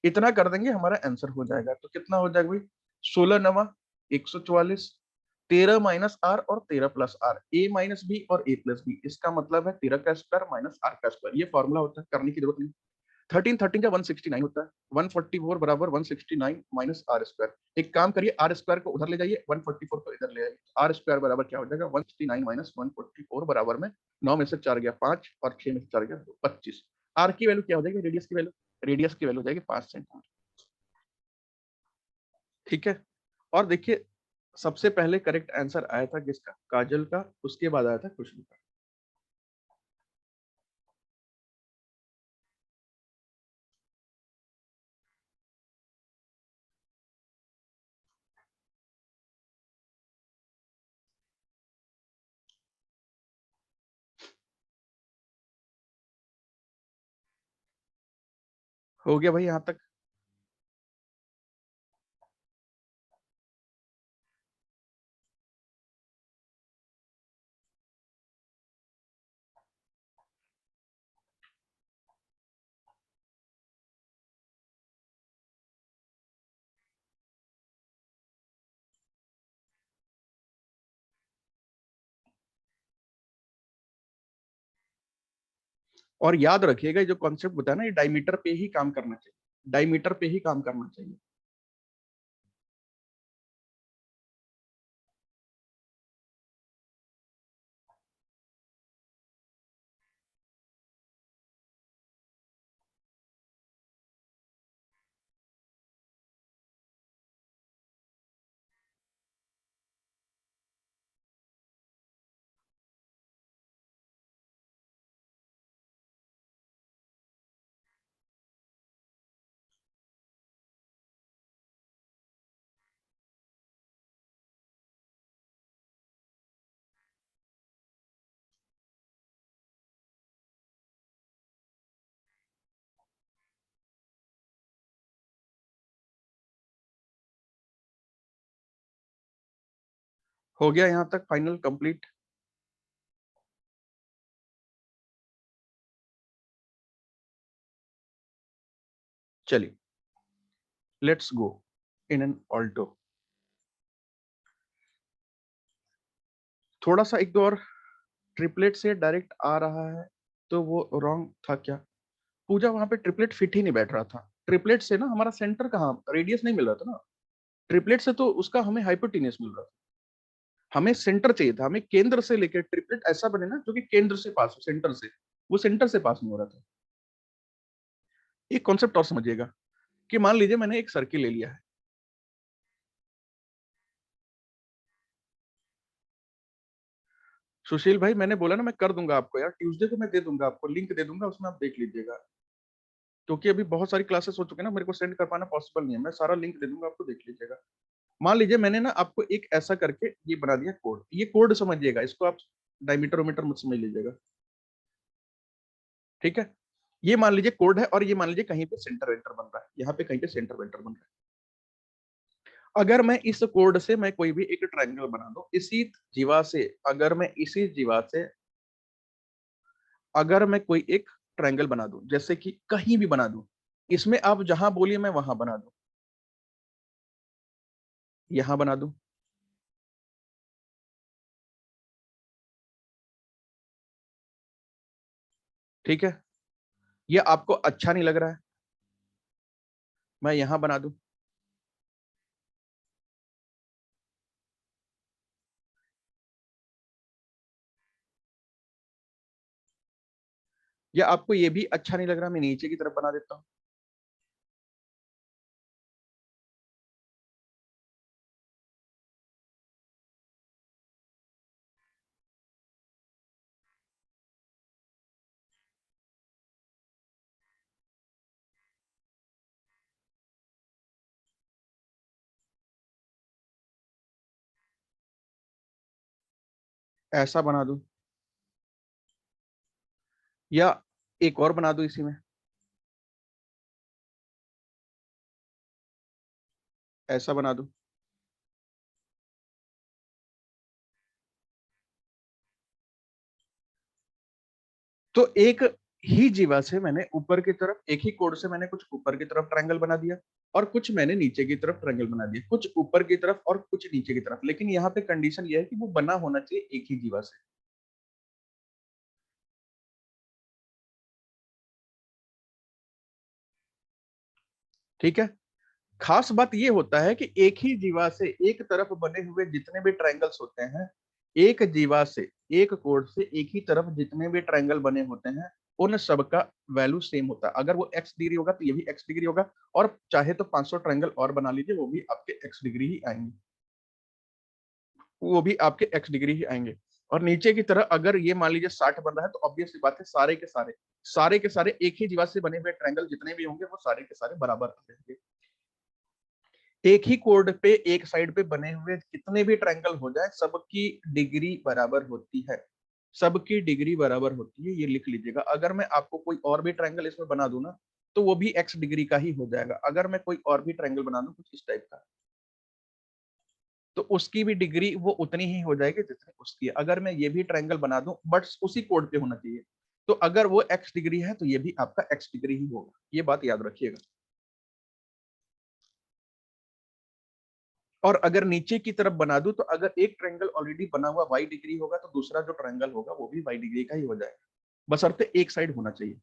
A: इतना कर देंगे, हमारा आंसर हो जाएगा। तो कितना हो जाएगा भाई? 16 9 144, 13 माइनस आर और 13 plus R, A minus B और ए प्लस बी, इसका मतलब है 13 का स्क्वायर माइनस आर का स्क्वायर। ये फॉर्मूला होता है, करने की जरूरत नहीं। 13 13 का 169 होता है, 144 बराबर 169 माइनस आर स्क्वायर। एक काम करिए, आर स्क्वायर को उधर ले जाइए, 144 को इधर ले आइए। आर स्क्वायर बराबर क्या हो जाएगा? 169 माइनस 144 बराबर में 9 में से 4 गया 5 और 6 में से 4 गया 25। आर की वैल्यू क्या हो जाएगी? रेडियस की वैल्यू, रेडियस की वैल्यू हो जाएगी 5 सेंटीमीटर। ठीक है। और देखिए, सबसे पहले करेक्ट आंसर आया था किसका? काजल का, उसके बाद आया था खुशबू का। हो गया भाई यहां तक? और याद रखिएगा, जो कॉन्सेप्ट बताया ना, ये डायमीटर पे ही काम करना चाहिए, डायमीटर पे ही काम करना चाहिए। हो गया यहाँ तक फाइनल कंप्लीट। चलिए, let's go in an Alto. थोड़ा सा एक दो और, ट्रिपलेट से डायरेक्ट आ रहा है तो वो रॉन्ग था क्या? पूजा, वहां पे ट्रिपलेट फिट ही नहीं बैठ रहा था। ट्रिपलेट से ना हमारा सेंटर कहाँ, रेडियस नहीं मिल रहा था ना। ट्रिपलेट से तो उसका हमें हाइपोटेन्यूस मिल रहा था। हमें सेंटर चाहिए था, हमें केंद्र से लेकर ट्रिपलेट ऐसा बने ना जो कि केंद्र से पास हो, सेंटर से। वो सेंटर से पास नहीं हो रहा था। एक कॉन्सेप्ट और समझिएगा कि मान लीजिए मैंने एक सर्किल ले लिया है। सुशील भाई, मैंने बोला ना मैं कर दूंगा आपको यार, ट्यूसडे को मैं दे दूंगा आपको, लिंक दे दूंगा, उसमें आप देख लीजिएगा। क्योंकि अभी बहुत सारी क्लासेस हो चुके हैं ना, मेरे को सेंड कर पाना पॉसिबल नहीं है। मैं सारा लिंक दे दूंगा आपको, देख लीजिएगा। मान लीजिए मैंने ना आपको एक ऐसा करके ये बना दिया कोड। ये कोड समझिएगा, इसको आप डायमीटर ओमीटर मत समझ लीजिएगा, ठीक है। ये मान लीजिए कोड है, और ये मान लीजिए कहीं पे सेंटर वेंटर बन रहा है, यहाँ पे कहीं पे सेंटर वेंटर बन रहा है। अगर मैं इस कोड से मैं कोई भी एक ट्रायंगल बना दूं इसी जीवा से, अगर मैं इसी जीवा से अगर मैं कोई एक ट्रायंगल बना दूं, जैसे कि कहीं भी बना दूं, इसमें आप जहां बोलिए मैं वहां बना दूं, यहां बना दूं, ठीक है। ये आपको अच्छा नहीं लग रहा है, मैं यहां बना दूं, या आपको ये भी अच्छा नहीं लग रहा, मैं नीचे की तरफ बना देता हूं। ऐसा बना दूं, या एक और बना दूं इसी में, ऐसा बना दूं। तो एक ही जीवा से मैंने ऊपर की तरफ, एक ही कोड से मैंने कुछ ऊपर की तरफ ट्रायंगल बना दिया, और कुछ मैंने नीचे की तरफ ट्रायंगल बना दिया, कुछ ऊपर की तरफ और कुछ नीचे की तरफ। लेकिन यहाँ पे कंडीशन ये है कि वो बना होना चाहिए एक ही जीवा से, ठीक है। खास बात ये होता है कि एक ही जीवा से एक तरफ बने हुए जितने भी ट्रायंगल्स होते हैं, एक जीवा से, एक कोड से एक ही तरफ जितने भी ट्रायंगल बने होते हैं, उन सबका वैल्यू सेम होता है। अगर वो एक्स डिग्री होगा तो ये भी एक्स डिग्री होगा, और चाहे तो 500 ट्रायंगल और बना लीजिए, वो भी आपके एक्स डिग्री ही आएंगे, वो भी आपके एक्स डिग्री ही आएंगे। और नीचे की तरह अगर ये मान लीजिए 60 बन रहा है, तो ऑब्वियस सी बात है सारे के सारे एक ही जीवा से बने हुए ट्रायंगल जितने भी होंगे वो सारे के सारे बराबर आ जाएंगे। एक ही कोड पे एक साइड पे बने हुए कितने भी ट्रायंगल हो जाए, सबकी डिग्री बराबर होती है, सबकी डिग्री बराबर होती है, ये लिख लीजिएगा। अगर मैं आपको कोई और भी ट्रायंगल इसमें बना दूं ना, तो वो भी एक्स डिग्री का ही हो जाएगा। अगर मैं कोई और भी ट्रायंगल बना दूं कुछ इस टाइप का, तो उसकी भी डिग्री वो उतनी ही हो जाएगी जितनी उसकी है। अगर मैं ये भी ट्रायंगल बना दूं, बट उसी कोड पे होना चाहिए, तो अगर वो एक्स डिग्री है तो ये भी आपका एक्स डिग्री ही होगा, ये बात याद रखिएगा। और अगर नीचे की तरफ बना दूं, तो अगर एक ट्रायंगल ऑलरेडी बना हुआ वाई डिग्री होगा, तो दूसरा जो ट्रायंगल होगा वो भी वाई डिग्री का ही हो जाएगा, बशर्ते एक साइड होना चाहिए।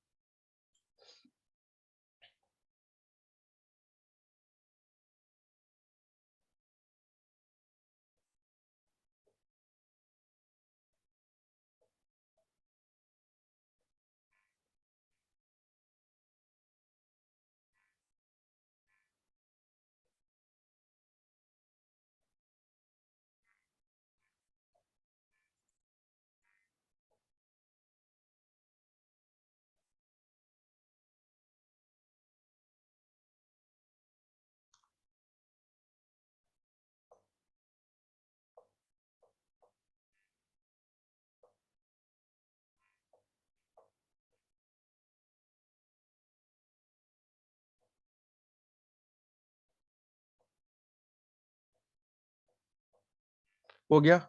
A: हो गया।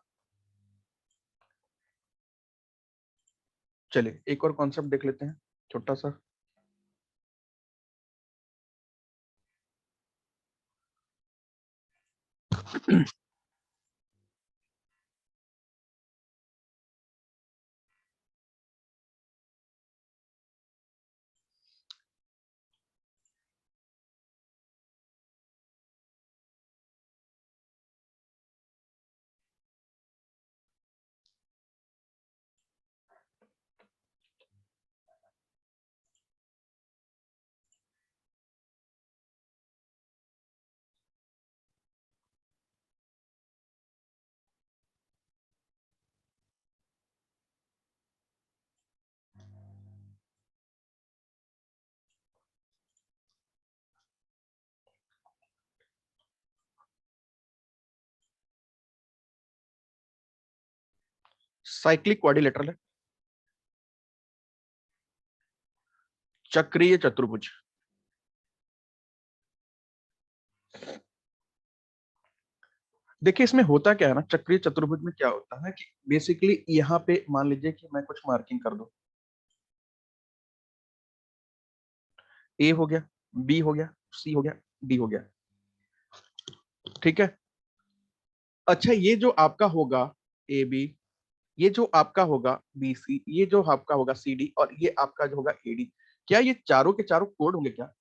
A: चलिए एक और कॉन्सेप्ट देख लेते हैं, छोटा सा। साइक्लिक क्वाड्रिलेटरल है, चक्रीय चतुर्भुज। देखिए इसमें होता क्या है ना, चक्रीय चतुर्भुज में क्या होता है कि बेसिकली यहाँ पे मान लीजिए कि मैं कुछ मार्किंग कर दूं, ए हो गया, बी हो गया, सी हो गया, डी हो गया, ठीक है। अच्छा ये जो आपका होगा ए बी, ये जो आपका होगा बी सी, ये जो आपका होगा सी डी, और ये आपका जो होगा ए डी, क्या ये चारों के चारों कोड होंगे क्या?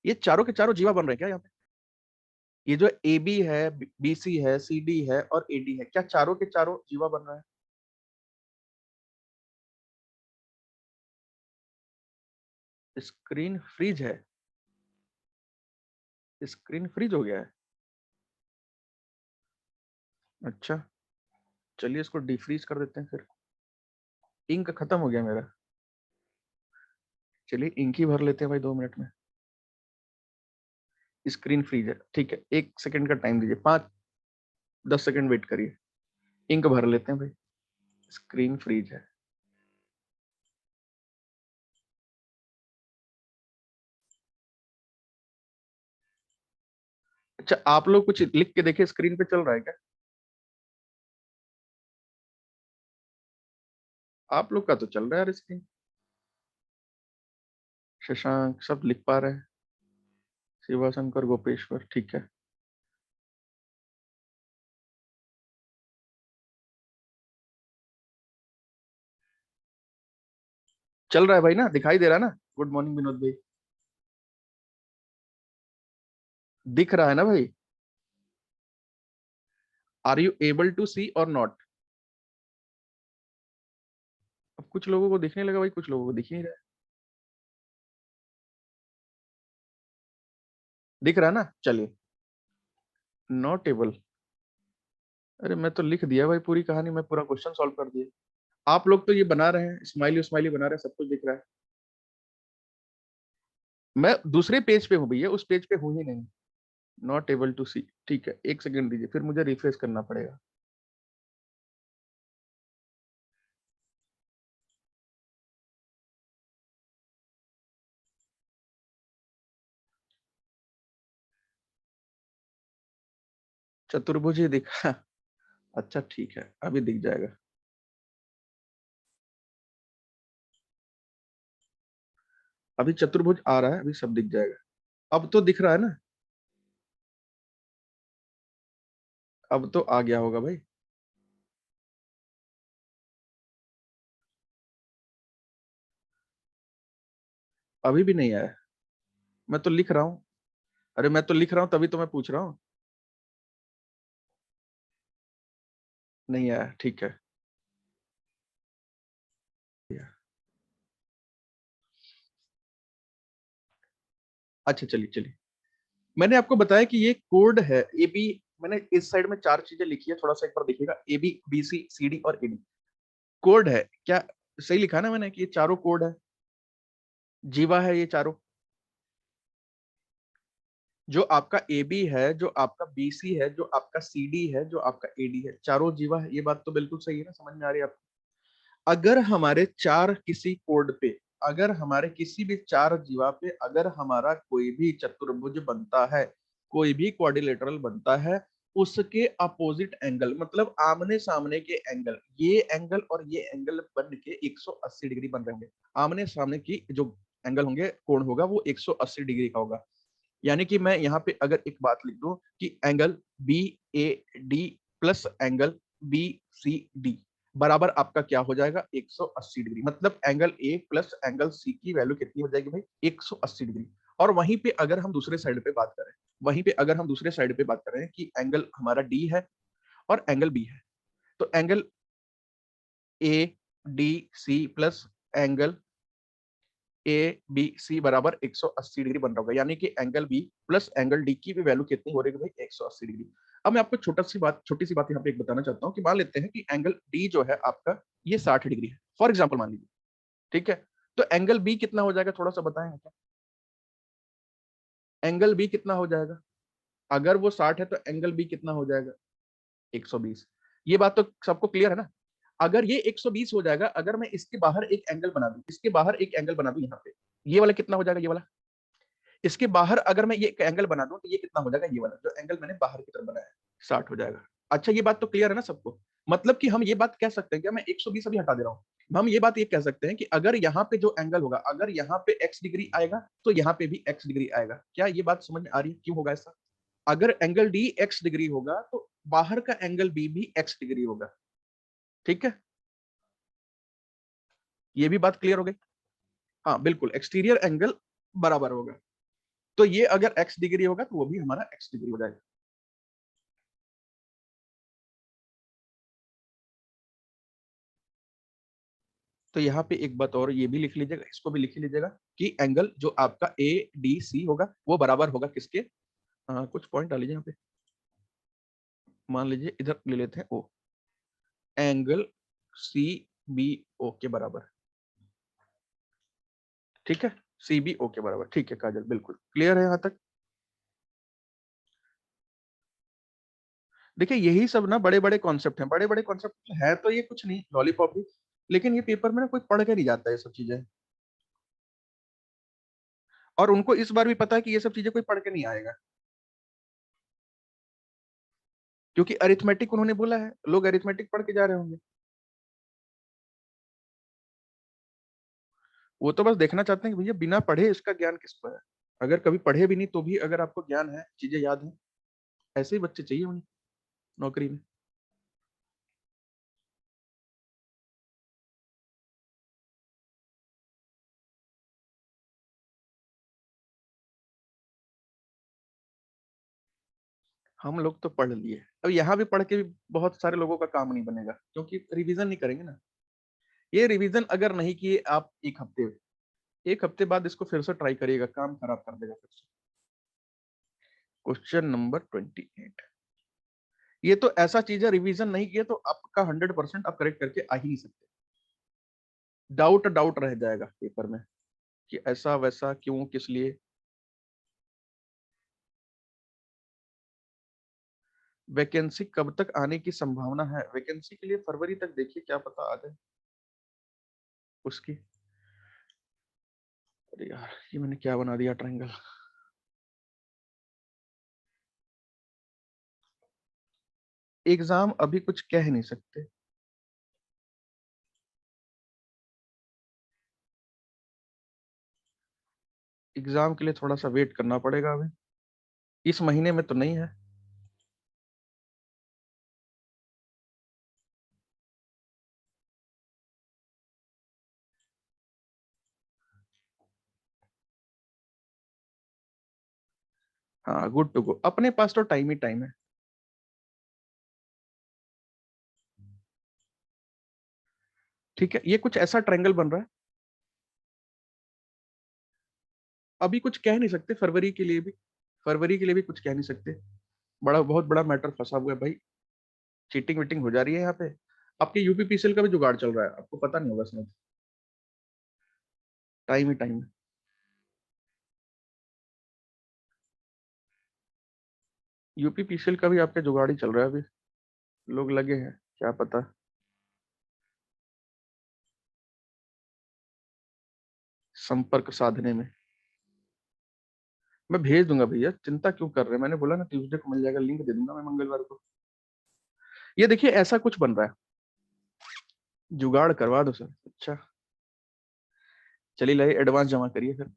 A: ये चारों के चारों जीवा बन रहे हैं क्या यहाँ पे? ये जो ए बी है, बी सी है, सी डी है और ए डी है, क्या चारों के चारों जीवा बन रहा है? स्क्रीन फ्रीज है, स्क्रीन फ्रीज हो गया है। अच्छा चलिए इसको डिफ्रीज कर देते हैं फिर। इंक खत्म हो गया मेरा, चलिए इंक ही भर लेते हैं भाई 2 मिनट में। स्क्रीन फ्रीज है, ठीक है, 1 सेकंड का टाइम दीजिए, 5-10 सेकंड वेट करिए, इंक भर लेते हैं भाई। स्क्रीन फ्रीज है। अच्छा आप लोग कुछ लिख के देखिए, स्क्रीन पे चल रहा है क्या? आप लोग का तो चल रहा है यार स्क्रीन। शशांक सब लिख पा रहे हैं, शिवाशंकर, गोपेश्वर, ठीक है। चल रहा है भाई ना, दिखाई दे रहा है ना? गुड मॉर्निंग विनोद भाई, दिख रहा है ना भाई? आर यू एबल टू सी और नॉट? अब कुछ लोगों को दिखने लगा भाई, कुछ लोगों को दिख ही नहीं रहा है। दिख रहा है ना? चलिए, नॉट एबल। अरे मैं तो लिख दिया भाई पूरी कहानी, मैं पूरा क्वेश्चन सॉल्व कर दिया। आप लोग तो ये बना रहे हैं, स्माइली स्माइली बना रहे हैं, सब कुछ दिख रहा है। मैं दूसरे पेज पे हूँ भैया, उस पेज पे हूँ ही नहीं। नॉट एबल टू सी, ठीक है, 1 सेकंड दीजिए, फिर मुझे रिफ्रेश करना पड़ेगा। चतुर्भुज ही दिखा। अच्छा ठीक है, अभी दिख जाएगा। अभी चतुर्भुज आ रहा है, अभी सब दिख जाएगा। अब तो दिख रहा है ना? अब तो आ गया होगा भाई। अभी भी नहीं आया? मैं तो लिख रहा हूँ। अरे मैं तो लिख रहा हूँ, तभी तो मैं पूछ रहा हूँ। नहीं आया, ठीक है। अच्छा चलिए चलिए, मैंने आपको बताया कि ये कोड है ए बी। मैंने इस साइड में 4 चीजें लिखी है, थोड़ा सा एक बार देखिएगा, A B B C C D और ए डी। कोड है क्या? सही लिखा ना मैंने कि ये चारों कोड है, जीवा है ये चारों। जो आपका ए बी है, जो आपका बी सी है, जो आपका सी डी है, जो आपका ए डी है, चारों जीवा है। ये बात तो बिल्कुल सही है ना, समझ में आ रही है आपको? अगर हमारे चार किसी कोड पे, अगर हमारे किसी भी चार जीवा पे अगर हमारा कोई भी चतुर्भुज बनता है, कोई भी क्वाड्रिलेटरल बनता है, उसके अपोजिट एंगल, मतलब आमने सामने के एंगल, ये एंगल और ये एंगल बन के 180 डिग्री बन रहे होंगे। आमने सामने की जो एंगल होंगे, कोण होगा, वो 180 डिग्री का होगा। यानी कि मैं यहाँ पे अगर एक बात लिख दूं कि angle B A D plus angle B C D बराबर आपका क्या हो जाएगा? 180 डिग्री। मतलब angle A plus angle C की वैल्यू कितनी हो जाएगी भाई? 180 डिग्री। और वहीं पे अगर हम दूसरे साइड पे बात करें, वहीं पे अगर हम दूसरे साइड पे बात करें कि एंगल हमारा डी है और एंगल बी है, तो angle A D C plus angle A B C बराबर 180 डिग्री बन रहा होगा। यानी कि angle B plus angle D की भी वैल्यू कितनी हो रही है भाई? 180 डिग्री। अब मैं आपको छोटी सी बात यहाँ पे एक बताना चाहता हूँ कि मान लेते हैं कि एंगल डी जो है आपका, ये 60 डिग्री है, फॉर एग्जाम्पल मान लीजिए, ठीक है। तो एंगल बी कितना हो जाएगा, थोड़ा सा बताएंगे क्या? एंगल बी कितना हो जाएगा? अगर वो 60 है तो एंगल बी कितना हो जाएगा? 120। ये बात तो सबको क्लियर है ना? अगर ये 120 हो जाएगा, अगर मैं इसके बाहर एक एंगल बना दूं, इसके बाहर एक एंगल बना दूं यहाँ पे, ये वाला कितना हो जाएगा, ये वाला, इसके बाहर अगर मैं ये एंगल बना दूं तो ये कितना हो जाएगा, ये वाला जो एंगल मैंने बाहर की तरफ बनाया है, 60 हो जाएगा। अच्छा ये बात तो क्लियर है ना सबको? मतलब कि हम ये बात कह सकते हैं कि मैं 120 अभी हटा दे रहा हूं, हम ये बात ये कह सकते हैं कि अगर यहाँ पे जो एंगल होगा, अगर यहाँ पे x डिग्री आएगा तो यहाँ पे भी x डिग्री आएगा। क्या ये बात समझ में आ रही है क्यों होगा ऐसा? अगर एंगल डी x डिग्री होगा तो बाहर का एंगल बी भी x डिग्री होगा। ठीक है, ये भी बात क्लियर हो गई? हाँ बिल्कुल, एक्सटीरियर एंगल बराबर होगा, तो ये अगर x डिग्री होगा तो वो भी हमारा x डिग्री हो जाएगा। तो यहाँ पे एक बात और ये भी लिख लीजिएगा, इसको भी लिख लीजिएगा कि एंगल जो आपका ए डी सी होगा वो बराबर होगा किसके, कुछ पॉइंट डाल लीजिए यहाँ पे, मान लीजिए इधर ले लेते हैं ओ, एंगल सी बी ओ के बराबर। ठीक है, सी बी ओ के बराबर। ठीक है काजल, बिल्कुल क्लियर है यहाँ तक? देखिए यही सब ना बड़े बड़े कॉन्सेप्ट हैं, बड़े बड़े कॉन्सेप्ट है तो ये कुछ नहीं लॉलीपॉप ही, लेकिन ये पेपर में ना कोई पढ़ के नहीं जाता है ये सब चीजें, और उनको इस बार भी पता है कि ये सब चीजें कोई पढ़ के नहीं आएगा, क्योंकि अरिथमेटिक उन्होंने बोला है, लोग अरिथमेटिक पढ़ के जा रहे होंगे। वो तो बस देखना चाहते हैं कि भैया बिना पढ़े इसका ज्ञान किसको है, अगर कभी पढ़े भी नहीं तो भी अगर आपको ज्ञान है, चीजें याद है, ऐसे ही बच्चे चाहिए उन्हें नौकरी में। हम लोग तो पढ़ लिए, अब यहाँ भी पढ़ के भी बहुत सारे लोगों का काम नहीं बनेगा, क्योंकि रिवीजन नहीं करेंगे ना। ये रिवीजन अगर नहीं किए आप एक हफ्ते बाद इसको फिर से ट्राई करिएगा, काम खराब कर देगा फिर से। क्वेश्चन नंबर 28, ये तो ऐसा चीज है, रिवीजन नहीं किया तो आपका 100% आप करेक्ट करके आ ही नहीं सकते, डाउट डाउट रह जाएगा पेपर में कि ऐसा वैसा क्यों किस लिए। वैकेंसी कब तक आने की संभावना है? वैकेंसी के लिए फरवरी तक देखिए, क्या पता आ जाए उसकी। अरे यार ये मैंने क्या बना दिया ट्रायंगल। एग्जाम अभी कुछ कह नहीं सकते, एग्जाम के लिए थोड़ा सा वेट करना पड़ेगा अभी, इस महीने में तो नहीं है। हाँ गुड टू गो, अपने पास तो टाइम ही टाइम है। ठीक है, ये कुछ ऐसा ट्रायंगल बन रहा है, अभी कुछ कह नहीं सकते, फरवरी के लिए भी, फरवरी के लिए भी कुछ कह नहीं सकते, बड़ा बहुत बड़ा मैटर फंसा हुआ है भाई, चीटिंग वीटिंग हो जा रही है यहाँ पे। आपके यूपीपीसीएल का भी जुगाड़ चल रहा है, आपको पता नहीं होगा शायद, टाइम ही टाइम है। यूपीपीसीएल का भी आपके जुगाड़ ही चल रहा है अभी, लोग लगे हैं, क्या पता। संपर्क साधने में मैं भेज दूंगा भैया, चिंता क्यों कर रहे हैं, मैंने बोला ना ट्यूसडे को मिल जाएगा, लिंक दे दूंगा मैं मंगलवार को। ये देखिए ऐसा कुछ बन रहा है, जुगाड़ करवा दो सर। अच्छा चलिए लाइए, एडवांस जमा करिए फिर।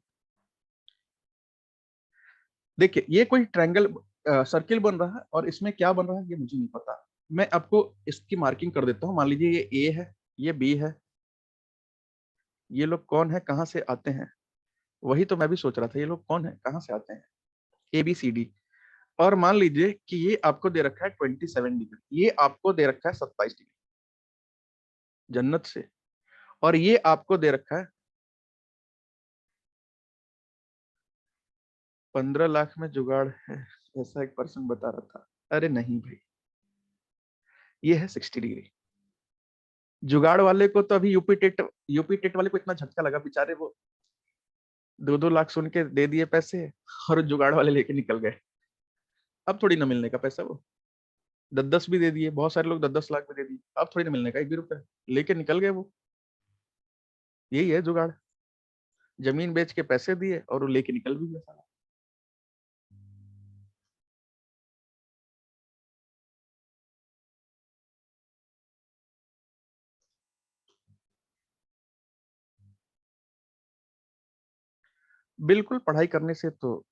A: देखिए ये कोई ट्रायंगल सर्किल बन रहा है, और इसमें क्या बन रहा है ये मुझे नहीं पता, मैं आपको इसकी मार्किंग कर देता हूँ। मान लीजिए ये ए है, ये बी है, ये लोग कौन है, कहाँ से आते हैं, वही तो मैं भी सोच रहा था, ये लोग कौन है कहाँ से आते हैं, ए बी सी डी। और मान लीजिए कि ये आपको दे रखा है 27 डिग्री, ये आपको दे रखा है 27 डिग्री जन्नत से, और ये आपको दे रखा है 15 लाख में जुगाड़ है, ऐसा एक पर्सन बता रहा था। अरे नहीं भाई, ये है 60 डिग्री। जुगाड़ वाले को तो अभी यूपी टेट वाले को इतना झटका लगा, बेचारे वो 2-2 लाख सुन के दे दिए पैसे, और जुगाड़ वाले लेके निकल गए, अब थोड़ी ना मिलने का पैसा वो। 10-10 भी दे दिए, बहुत सारे लोग 10-10 लाख भी दे दिए, अब थोड़ी ना मिलने का 1 भी रुपया, लेके निकल गए वो। यही है जुगाड़, जमीन बेच के पैसे दिए और वो लेके निकल भी गया साला। बिल्कुल, पढ़ाई करने से तो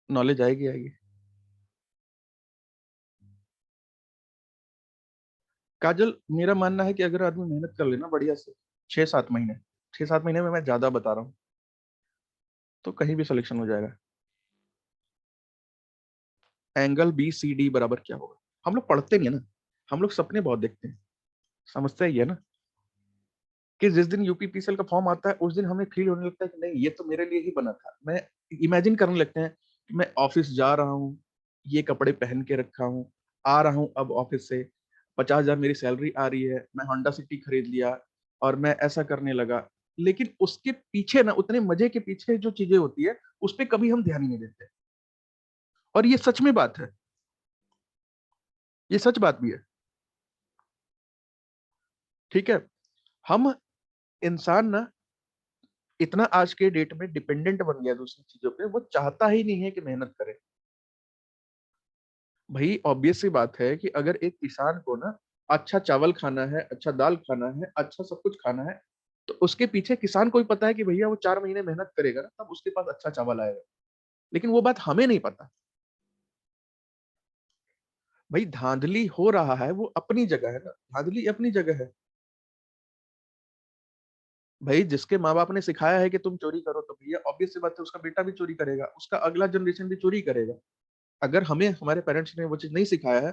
A: नॉलेज आएगी आएगी। काजल, मेरा मानना है कि अगर आदमी मेहनत कर लेना बढ़िया से 6-7 महीने, 6-7 महीने में, मैं ज्यादा बता रहा हूँ, तो कहीं भी सिलेक्शन हो जाएगा। एंगल बी सी डी बराबर क्या होगा? हम लोग पढ़ते नहीं है ना, हम लोग सपने बहुत देखते हैं। समझते ही है ना कि जिस दिन यूपीपीसीएल का फॉर्म आता है, उस दिन हमें फील होने लगता है कि नहीं, ये तो मेरे लिए ही बना था। मैं इमेजिन करने लगते हैं कि मैं ऑफिस जा रहा हूँ, ये कपड़े पहन के रखा हूँ, आ रहा हूँ अब ऑफिस से, 50,000 मेरी सैलरी आ रही है, मैं होंडा सिटी खरीद लिया और मैं ऐसा करने लगा। लेकिन उसके पीछे ना, उतने मजे के पीछे जो चीजें होती है, उस पर कभी हम ध्यान ही नहीं देते। और ये सच में बात है, ये सच बात भी है। ठीक है, हम इंसान ना इतना आज के डेट में डिपेंडेंट बन गया दूसरी चीजों पे, वो चाहता ही नहीं है कि मेहनत करे। भाई ऑब्वियस सी बात है कि अगर एक किसान को ना अच्छा चावल खाना है, अच्छा दाल खाना है, अच्छा सब कुछ खाना है, तो उसके पीछे किसान को भी पता है कि भैया वो 4 महीने मेहनत करेगा ना, तब उसके पास अच्छा चावल आएगा। लेकिन वो बात हमें नहीं पता। भाई धांधली हो रहा है वो अपनी जगह है ना, धांधली अपनी जगह है। भाई जिसके माँ बाप ने सिखाया है कि तुम चोरी करो, तो भैया ऑब्वियस सी बात है उसका बेटा भी चोरी करेगा, उसका अगला जनरेशन भी चोरी करेगा। अगर हमें हमारे पेरेंट्स ने वो चीज नहीं सिखाया है,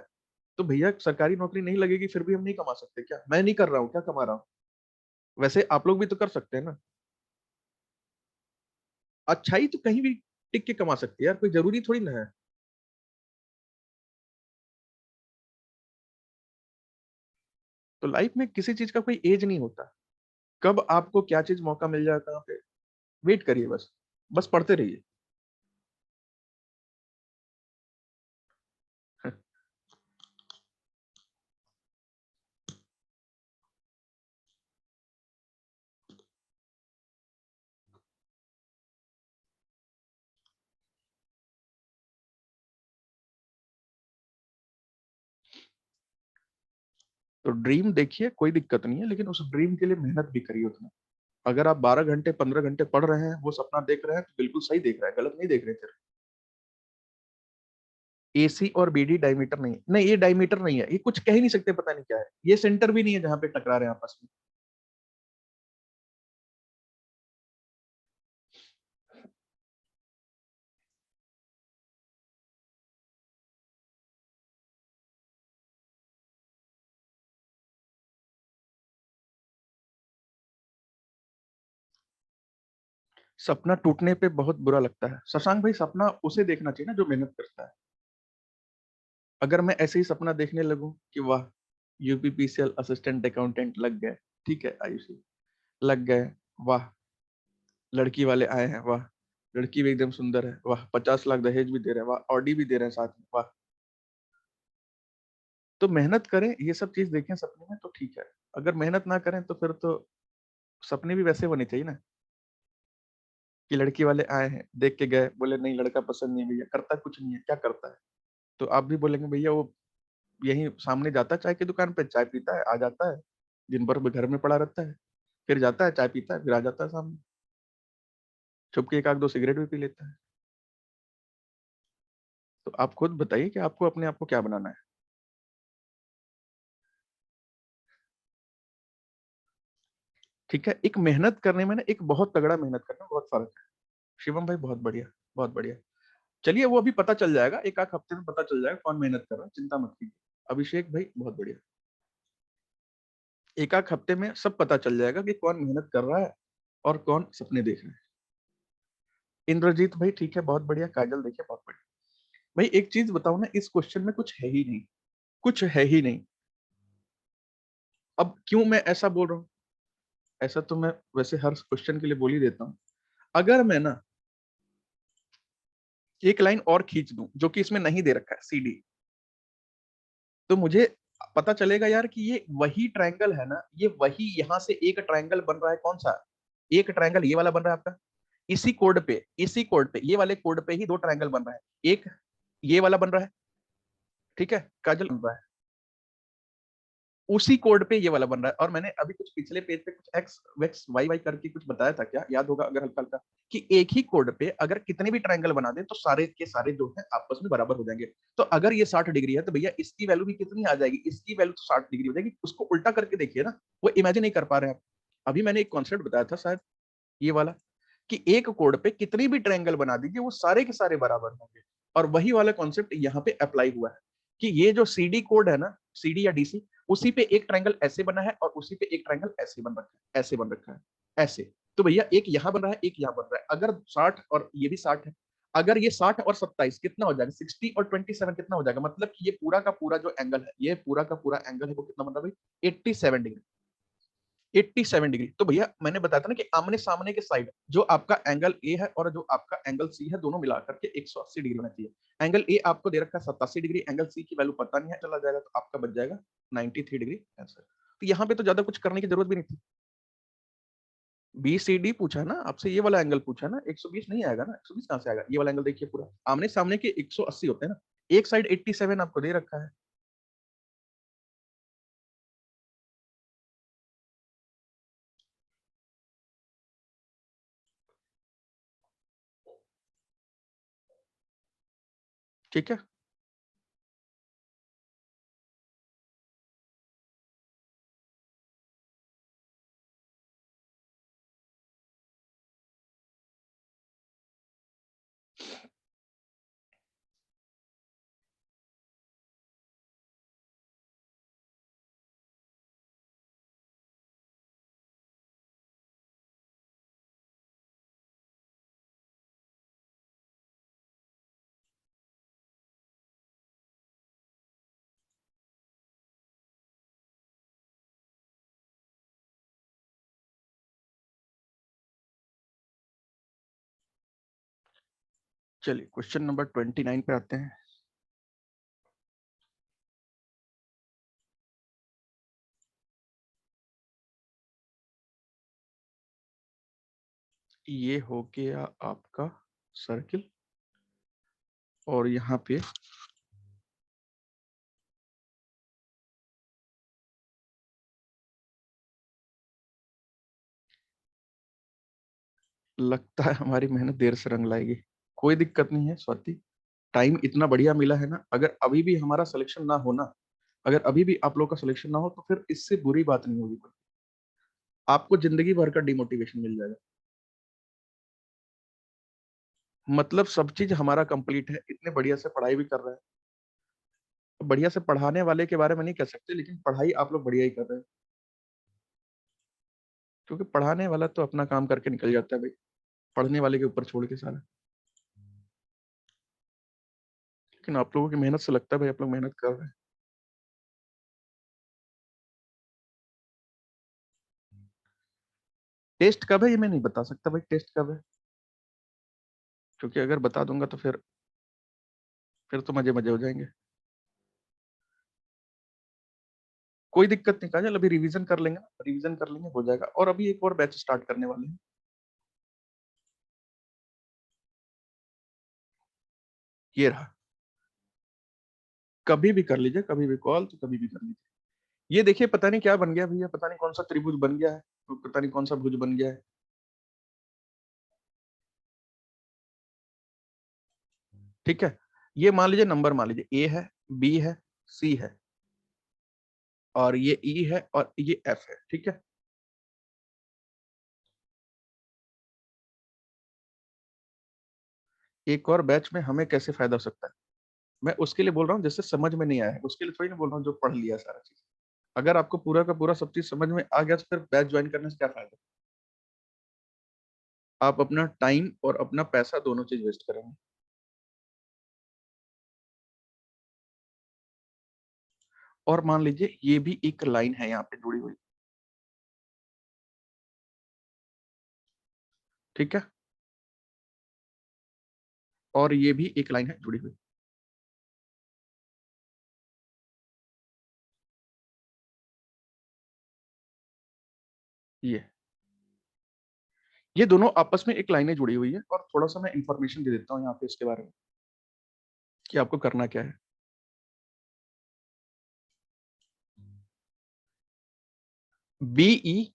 A: तो भैया सरकारी नौकरी नहीं लगेगी फिर भी हम नहीं कमा सकते क्या? मैं नहीं कर रहा हूँ क्या, कमा रहा हूँ? वैसे आप लोग भी तो कर सकते हैं ना। अच्छाई तो कहीं भी टिक के कमा सकते हैं यार, कोई जरूरी थोड़ी ना है। तो लाइफ में किसी चीज का कोई एज नहीं होता, कब आपको क्या चीज मौका मिल जाए कहाँ पे, वेट करिए बस, बस पढ़ते रहिए। तो ड्रीम देखिए, कोई दिक्कत नहीं है, लेकिन उस ड्रीम के लिए मेहनत भी करिए उतना। अगर आप 12 घंटे 15 घंटे पढ़ रहे हैं, वो सपना देख रहे हैं, तो बिल्कुल सही देख रहे हैं, गलत नहीं देख रहे थे। एसी और बीडी डायमीटर नहीं, नहीं ये डायमीटर नहीं है, ये कुछ कह ही नहीं सकते, पता नहीं क्या है, ये सेंटर भी नहीं है जहां पे टकरा रहे हैं आपस में। सपना टूटने पे बहुत बुरा लगता है शशांक भाई, सपना उसे देखना चाहिए ना जो मेहनत करता है। अगर मैं ऐसे ही सपना देखने लगूं कि वाह, यूपीपीसीएल असिस्टेंट अकाउंटेंट लग गए, ठीक है आयुषी, लग गए, वाह, लड़की वाले आए हैं, वाह, लड़की भी एकदम सुंदर है, वाह, 50 लाख दहेज भी दे रहे हैं, वाह, ऑडी भी दे रहे हैं साथ में, वाह, तो मेहनत करें, ये सब चीज देखें सपने में तो ठीक है। अगर मेहनत ना करें तो फिर तो सपने भी वैसे होने चाहिए ना, कि लड़की वाले आए हैं, देख के गए, बोले नहीं लड़का पसंद नहीं है भैया, करता कुछ नहीं है, क्या करता है? तो आप भी बोलेंगे भैया वो यहीं सामने जाता है चाय की दुकान पे, चाय पीता है, आ जाता है, दिन भर घर में पड़ा रहता है, फिर जाता है चाय पीता है, फिर आ जाता है सामने, छुप के एक आध दो सिगरेट भी पी लेता है। तो आप खुद बताइए कि आपको अपने आप को क्या बनाना है। ठीक है, एक मेहनत करने में ना, एक बहुत तगड़ा मेहनत करना, बहुत फर्क है। शिवम भाई बहुत बढ़िया, बहुत बढ़िया। चलिए वो अभी पता चल जाएगा, एक आध हफ्ते में पता चल जाएगा कौन मेहनत कर रहा है, चिंता मत कीजिए। अभिषेक भाई बहुत बढ़िया, एक आध हफ्ते में सब पता चल जाएगा कि कौन मेहनत कर रहा है और कौन सपने देख रहा है। इंद्रजीत भाई ठीक है, बहुत बढ़िया। काजल देखिए बहुत बढ़िया। भाई एक चीज बताओ ना, इस क्वेश्चन में कुछ है ही नहीं, कुछ है ही नहीं। अब क्यों मैं ऐसा बोल रहा हूँ? ऐसा तो मैं वैसे हर क्वेश्चन के लिए बोल ही देता हूँ। अगर मैं ना एक लाइन और खींच दूं जो कि इसमें नहीं दे रखा है, सीडी, तो मुझे पता चलेगा यार कि ये वही ट्रायंगल है ना, ये वही, यहां से एक ट्रायंगल बन रहा है, कौन सा? एक ट्रायंगल ये वाला बन रहा है आपका, इसी कोड पे ये वाले कोड पे ही दो ट्रायंगल बन रहा है, एक ये वाला बन रहा है, ठीक है, काजल बन रहा है, उसी कोड पे ये वाला बन रहा है। और मैंने अभी कुछ पिछले पेज पे कुछ एक्स वेक्स वाई वाई करके कुछ बताया था, क्या याद होगा अगर हल्का हल्का, कि एक ही कोड पे अगर कितने भी ट्रायंगल बना दें तो सारे के सारे जो है आपस में बराबर हो जाएंगे। तो अगर ये 60 डिग्री है तो भैया इसकी वैल्यू भी कितनी आ जाएगी, इसकी वैल्यू तो 60 डिग्री हो जाएगी। उसको उल्टा करके देखिए ना, वो इमेजिन नहीं कर पा रहे हैं आप। अभी मैंने एक कॉन्सेप्ट बताया था शायद ये वाला, कि एक कोड पे कितनी भी ट्रायंगल बना दीजिए वो सारे के सारे बराबर होंगे। और वही वाला कॉन्सेप्ट यहाँ पे अप्लाई हुआ है, कि ये जो सीडी कोड है ना, सीडी या डीसी, उसी पे एक ट्रायंगल ऐसे बना है और उसी पे एक ट्रायंगल ऐसे बन रखा है, ऐसे बन रखा है, ऐसे। तो भैया एक यहाँ बन रहा है, एक यहाँ बन रहा है। अगर 60 और ये भी 60 है, अगर ये 60 और 27 कितना हो जाएगा, 60 और 27 कितना हो जाएगा, मतलब कि ये पूरा का पूरा जो एंगल है, ये पूरा का पूरा एंगल है वो कितना बन रहा है भाई, 87 डिग्री। 87 डिग्री। तो भैया मैंने बताया था ना कि आमने सामने के साइड जो आपका एंगल ए है और जो आपका एंगल सी है, दोनों मिलाकर के 180 डिग्री होना चाहिए। एंगल ए आपको दे रखा है 87 डिग्री, एंगल सी की वैल्यू पता नहीं है, चला जाएगा तो आपका बच जाएगा 93 डिग्री आंसर। तो यहाँ पे तो ज्यादा कुछ करने की जरूरत भी नहीं थी। बी सी डी पूछा है ना आपसे, ये वाला एंगल पूछा है ना, 120 नहीं आएगा ना, 120 कहां से आएगा, ये वाला एंगल देखिए, पूरा आमने सामने के 180 होते हैं ना, एक साइड 87 आपको दे रखा है। ठीक है, चलिए क्वेश्चन नंबर 29 पे आते हैं। ये हो गया आपका सर्किल, और यहाँ पे लगता है हमारी मेहनत देर से रंग लाएगी। कोई दिक्कत नहीं है स्वाति, टाइम इतना बढ़िया मिला है ना, अगर अभी भी हमारा सिलेक्शन ना हो ना, अगर अभी भी आप लोग का सिलेक्शन ना हो तो फिर इससे बुरी बात नहीं होगी कोई। आपको जिंदगी भर का डिमोटिवेशन मिल जाएगा। मतलब सब चीज हमारा कंप्लीट है, इतने बढ़िया से पढ़ाई भी कर रहे हैं। बढ़िया से पढ़ाने वाले के बारे में नहीं कह सकते, लेकिन पढ़ाई आप लोग बढ़िया ही कर रहे हैं, क्योंकि पढ़ाने वाला तो अपना काम करके निकल जाता है भाई, पढ़ने वाले के ऊपर छोड़ के सारा। लेकिन आप लोगों की मेहनत से लगता है भाई आप लोग मेहनत कर रहे हैं। टेस्ट कब है ये मैं नहीं बता सकता भाई, टेस्ट कब है, क्योंकि अगर बता दूंगा तो फिर तो मजे मजे हो जाएंगे। कोई दिक्कत नहीं काजल, अभी रिवीजन कर लेंगे, रिवीजन कर लेंगे हो जाएगा। और अभी एक और बैच स्टार्ट करने वाले हैं, ये रहा। कभी भी कर लीजिए, कभी भी कॉल तो कभी भी कर लीजिए। ये देखिए पता नहीं क्या बन गया भैया, पता नहीं कौन सा त्रिभुज बन गया है, तो पता नहीं कौन सा भुज बन गया है। ठीक है, ये मान लीजिए नंबर, मान लीजिए ए है, बी है, सी है, और ये ई है और ये एफ है, ठीक है। एक और बैच में हमें कैसे फायदा हो सकता है, मैं उसके लिए बोल रहा हूँ, जिससे समझ में नहीं आया है उसके लिए थोड़ी ना बोल रहा हूँ, जो पढ़ लिया सारा चीज। अगर आपको पूरा का पूरा सब चीज समझ में आ गया तो फिर बैच ज्वाइन करने से क्या फायदा। आप अपना टाइम और अपना पैसा दोनों चीज वेस्ट करेंगे। और मान लीजिए ये भी एक लाइन है यहाँ पे जुड़ी हुई, ठीक है, और ये भी एक लाइन है जुड़ी हुई। ये दोनों आपस में एक लाइनें जुड़ी हुई है, और थोड़ा सा मैं इंफॉर्मेशन दे देता हूँ यहाँ पे इसके बारे में कि आपको करना क्या है। बीई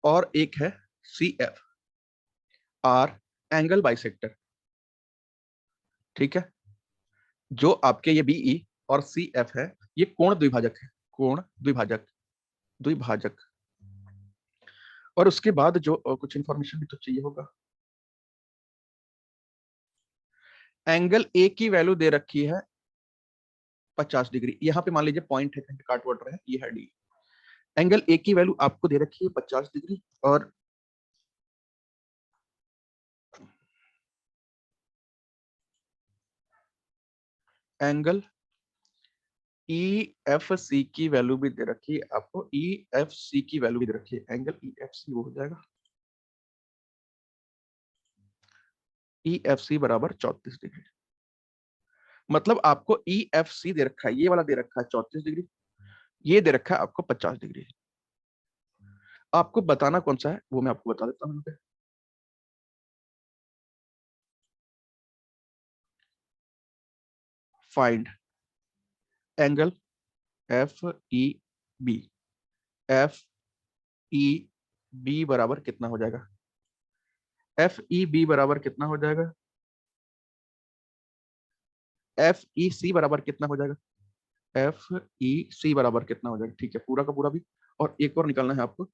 A: और एक है सीएफ आर एंगल बाइसेक्टर। ठीक है, जो आपके ये बीई और सीएफ है, ये कोण द्विभाजक है, कोण द्विभाजक, द्विभाजक। और उसके बाद जो कुछ इंफॉर्मेशन भी तो चाहिए होगा। एंगल ए की वैल्यू दे रखी है 50 डिग्री। यहाँ पे मान लीजिए पॉइंट है, काट वाट रहे हैं, ये है डी। एंगल ए की वैल्यू आपको दे रखी है 50 डिग्री, और एंगल ई एफ सी की वैल्यू भी दे रखी है आपको, ई एफ सी की वैल्यू भी दे रखी है। एंगल ई एफ सी वो हो जाएगा ई एफ सी बराबर 34 डिग्री। मतलब आपको ई एफ सी दे रखा है, ये वाला दे रखा है 34 डिग्री, ये दे रखा है आपको 50 डिग्री। आपको बताना कौन सा है वो मैं आपको बता देता हूँ। Find angle F E B. F E B बराबर कितना हो जाएगा? एफ ई बी बराबर कितना हो जाएगा? एफ ई सी बराबर कितना हो जाएगा? एफ ई सी बराबर कितना हो जाएगा? ठीक है, पूरा का पूरा भी। और एक और निकालना है आपको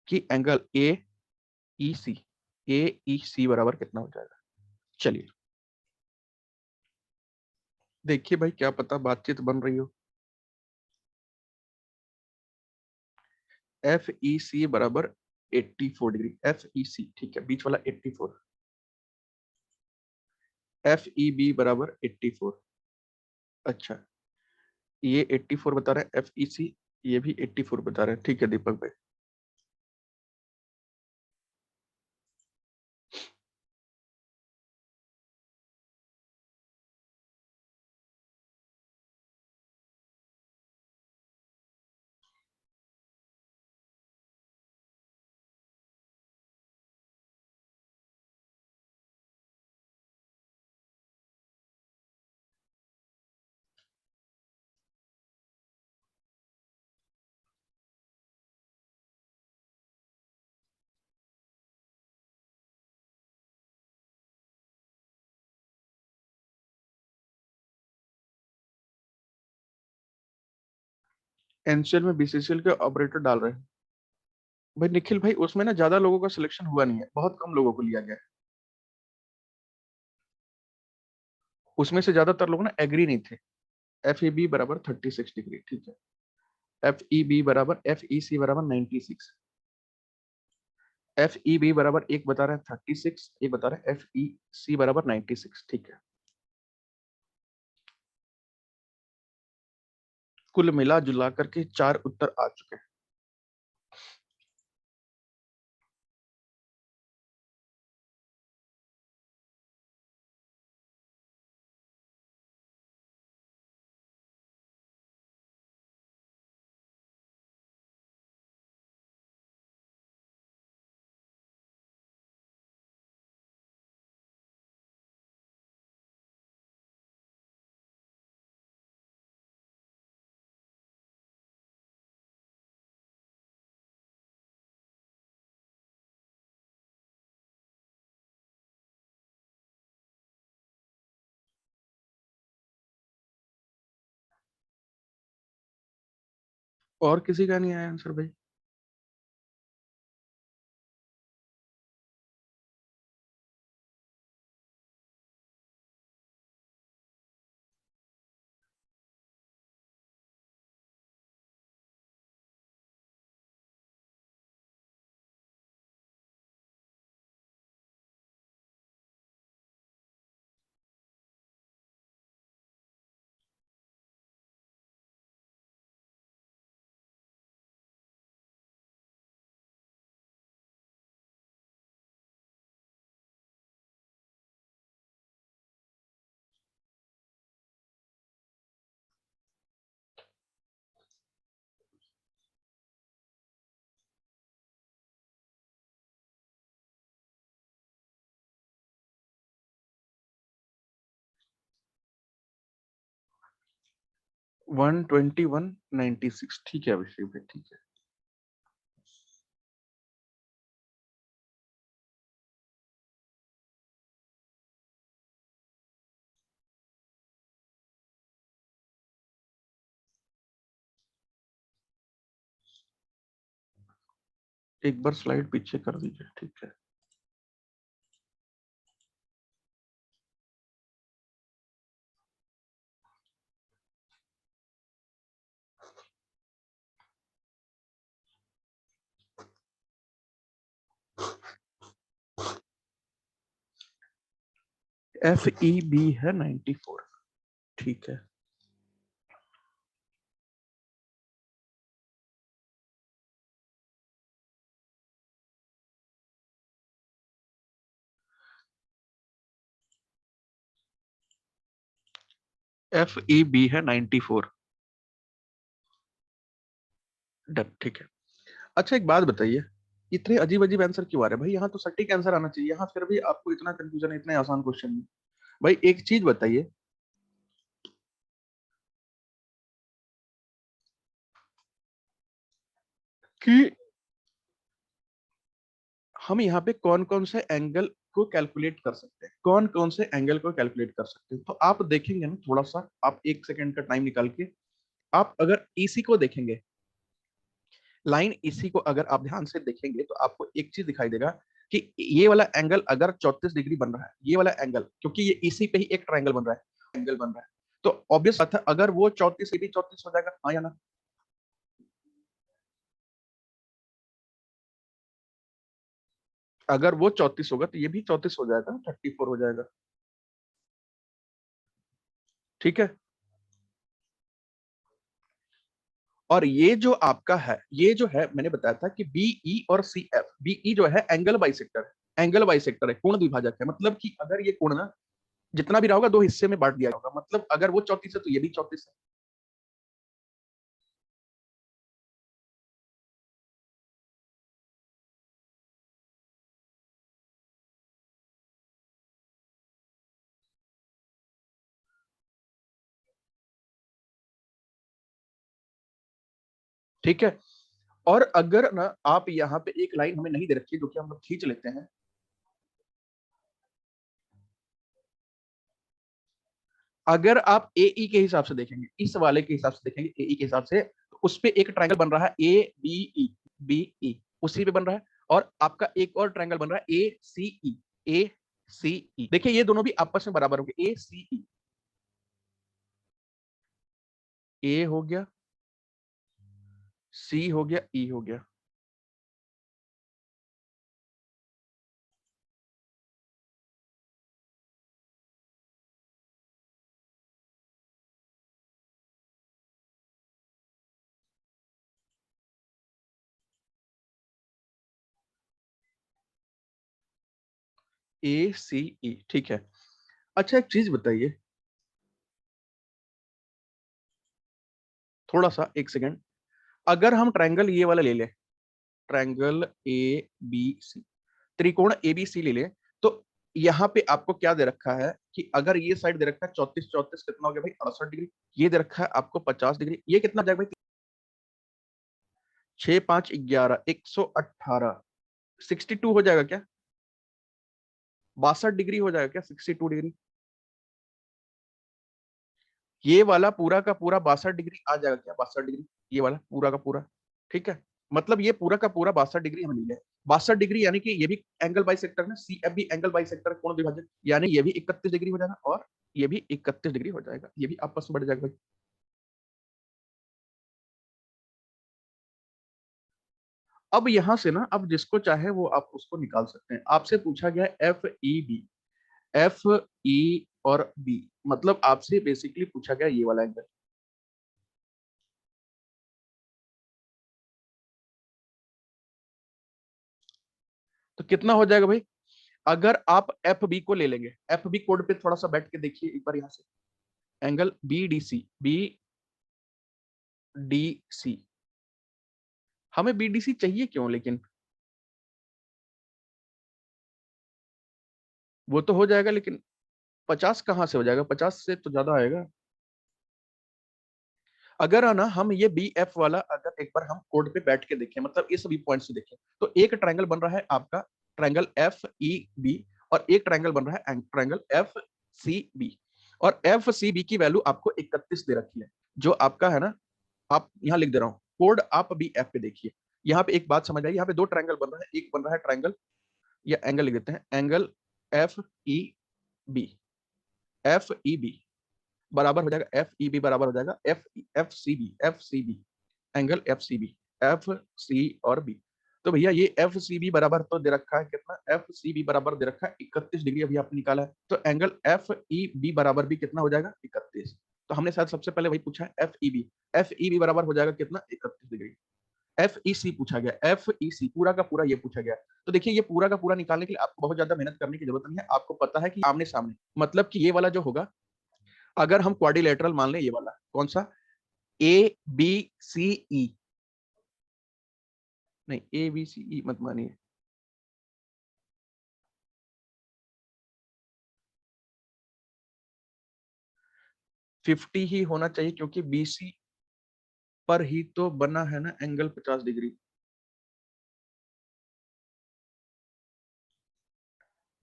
A: कि एंगल ए ई सी, ए ई सी बराबर कितना हो जाएगा। चलिए देखिए भाई, क्या पता बातचीत बन रही हो। एफ ई सी बराबर 84 डिग्री, एफ ई सी, ठीक है, बीच वाला 84। एफ ई बी बराबर 84। अच्छा, ये 84 बता रहा है एफ ई सी, ये भी 84 बता रहा है। ठीक है दीपक भाई। एनसीएल में बीसीसीएल के ऑपरेटर डाल रहे हैं। भाई निखिल भाई, उसमें ना ज्यादा लोगों का सिलेक्शन हुआ नहीं है, बहुत कम लोगों को लिया गया है। उसमें से ज्यादातर लोग ना एग्री नहीं थे। एफ ई बी बराबर 36 डिग्री, ठीक है। एफ ई बी बराबर एफ ई सी बराबर 96। एफ ई बी बराबर एक बता रहा है 36, एक बता रहा है एफ ई सी बराबर 96, ठीक है। कुल मिला जुला करके 4 उत्तर आ चुके हैं। और किसी का नहीं आया आंसर भाई? 121.96 ठीक है अभिषेक भाई, ठीक है। एक बार स्लाइड पीछे कर दीजिए, ठीक है। FEB है 94, ठीक है। FEB है 94, डन, ठीक है। अच्छा एक बात बताइए, इतने अजीब अजीब आंसर क्यों आ रहे हैं भाई? यहाँ तो सटीक आंसर आना चाहिए, यहाँ फिर भी आपको इतना कंफ्यूजन है, इतने आसान क्वेश्चन में। भाई एक चीज बताइए कि हम यहाँ पे कौन कौन से एंगल को कैलकुलेट कर सकते हैं, कौन कौन से एंगल को कैलकुलेट कर सकते हैं। तो आप देखेंगे ना, थोड़ा सा आप 1 सेकंड का टाइम निकाल के, आप अगर इसी को देखेंगे, लाइन इसी को अगर आप ध्यान से देखेंगे, तो आपको एक चीज दिखाई देगा कि ये वाला एंगल अगर 34 डिग्री बन रहा है, ये वाला एंगल, क्योंकि ये इसी पे ही एक ट्रायंगल बन रहा है, एंगल बन रहा है, तो ऑब्वियस बात है अगर वो 34, ये भी 34 हो जाएगा, हाँ या ना? अगर वो 34 होगा तो ये भी 34 हो जाएगा, 34 हो जाएगा, ठीक है। और ये जो आपका है, ये जो है मैंने बताया था कि बीई और सी एफ, बीई जो है एंगल बाइसेक्टर है, एंगल बाइसेक्टर है, कोण द्विभाजक है। मतलब कि अगर ये कोण ना जितना भी रहा होगा दो हिस्से में बांट दिया होगा, मतलब अगर वो 34 है तो ये भी 34 है। ठीक है। और अगर ना आप यहाँ पे एक लाइन हमें नहीं दे रखी, जो कि हम लोग खींच लेते हैं, अगर आप एई के हिसाब से देखेंगे, इस वाले के हिसाब से देखेंगे, एई के हिसाब से, तो उस पे एक ट्रायंगल बन रहा है A B E, B E उसी पे बन रहा है। और आपका एक और ट्रायंगल बन रहा है ए सी ई, ए सी ई। देखिए ये दोनों भी आपस में बराबर होंगे, ए सी ई, ए हो गया, सी हो गया, ई हो गया। ए सी ई, ठीक है। अच्छा एक चीज बताइए, थोड़ा सा, एक सेकेंड। अगर हम ट्रायंगल ये वाला ले लें, ट्रायंगल ए बी सी, त्रिकोण एबीसी ले लें, तो यहाँ पे आपको क्या दे रखा है कि अगर ये साइड दे रखा है 34, 34 कितना हो गया भाई, 68 डिग्री। ये दे रखा है आपको 50 डिग्री, ये कितना हो जाएगा भाई? 6 5 11, 118, 62 हो जाएगा क्या? 62 डिग्री हो जाएगा क्या, 62 डिग्री? ये वाला पूरा का पूरा 62 डिग्री आ जाएगा क्या, 62 डिग्री? ये वाला पूरा का पूरा, ठीक है। मतलब ये पूरा का पूरा 62 डिग्री हम ले लें, 62 डिग्री, यानी कि ये भी एंगल बाई सेक्टर है, सी एफ भी एंगल बाई सेक्टर, कोण विभाजक, यानी ये भी 31 डिग्री हो जाएगा, और ये भी 31 डिग्री हो जाएगा, ये भी आपस में बढ़ जाएगा भाई। अब यहां से ना, अब जिसको चाहे वो आप उसको निकाल सकते हैं। आपसे पूछा गया F E B, F E और बी, मतलब आपसे बेसिकली पूछा गया ये वाला एंगल। तो कितना हो जाएगा भाई? अगर आप एफ बी को ले लेंगे, एफ बी कोड पे थोड़ा सा बैठ के देखिए एक बार, यहाँ से angle B D C, B D C, हमें बी डी सी चाहिए क्यों लेकिन? वो तो हो जाएगा, लेकिन 50 कहाँ से हो जाएगा, 50 से तो ज्यादा आएगा। अगर है ना हम ये बी एफ वाला अगर एक बार हम कोड पे बैठ के देखें, मतलब इस बी पॉइंट से देखें, तो एक ट्रायंगल बन रहा है आपका ट्रायंगल एफ ई बी, और एक ट्रायंगल बन रहा है ट्रायंगल एफ सी बी, और एफ सी बी की वैल्यू आपको 31 दे रखी है, जो आपका है ना, आप यहाँ लिख दे रहा हूँ कोड, आप बी एफ पे देखिए। यहाँ पे एक बात समझ आई, यहाँ पे दो ट्रायंगल बन रहा है, एक बन रहा है ट्रायंगल, या एंगल लिख देते हैं, angle F E B, F E B बराबर हो जाएगा, एफ ई बी बराबर हो जाएगा F F C B, F C B, angle F C B, F C और बी। तो भैया ये एफ सी बी बराबर तो दे रखा है कितना, एफ सी बी बराबर दे रखा है 31 डिग्री, अभी आपने निकाला है, तो एंगल एफ ई बी बराबर भी कितना हो जाएगा, 31। तो हमने शायद सबसे पहले वही पूछा है, F E B, F E B बराबर हो जाएगा कितना, 31 डिग्री। एफ ई सी पूछा गया, एफ ई सी पूरा का पूरा ये पूछा गया। तो देखिए ये पूरा का पूरा निकालने के लिए आपको बहुत ज्यादा मेहनत करने की जरूरत नहीं है, आपको पता है कि आमने सामने, मतलब कि ये वाला जो होगा, अगर हम क्वाड्रिलेटरल मान लें, ये वाला कौन सा, ए बी सी ई, नहीं ए बी सी ई मत मानिए, फिफ्टी ही होना चाहिए, क्योंकि बीसी पर ही तो बना है ना एंगल 50 डिग्री।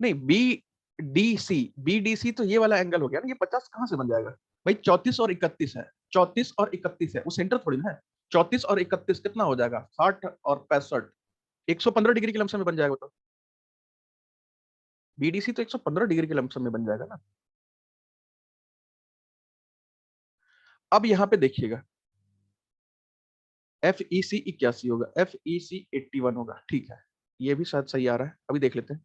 A: नहीं B D C, B D C तो ये वाला एंगल हो गया ना, ये 50 कहां से बन जाएगा भाई, 34 और 31 है, 34 और 31 है, वो सेंटर थोड़ी ना है। 34 और 31 कितना हो जाएगा, 60 और 65, 115 डिग्री के लमसम में बन जाएगा। तो बीडीसी तो 115 डिग्री के लमसम में बन जाएगा ना। अब यहां पे देखिएगा, एफ ई सी 81 होगा, एफ ई सी 81 होगा, ठीक है, ये भी शायद सही आ रहा है, अभी देख लेते हैं।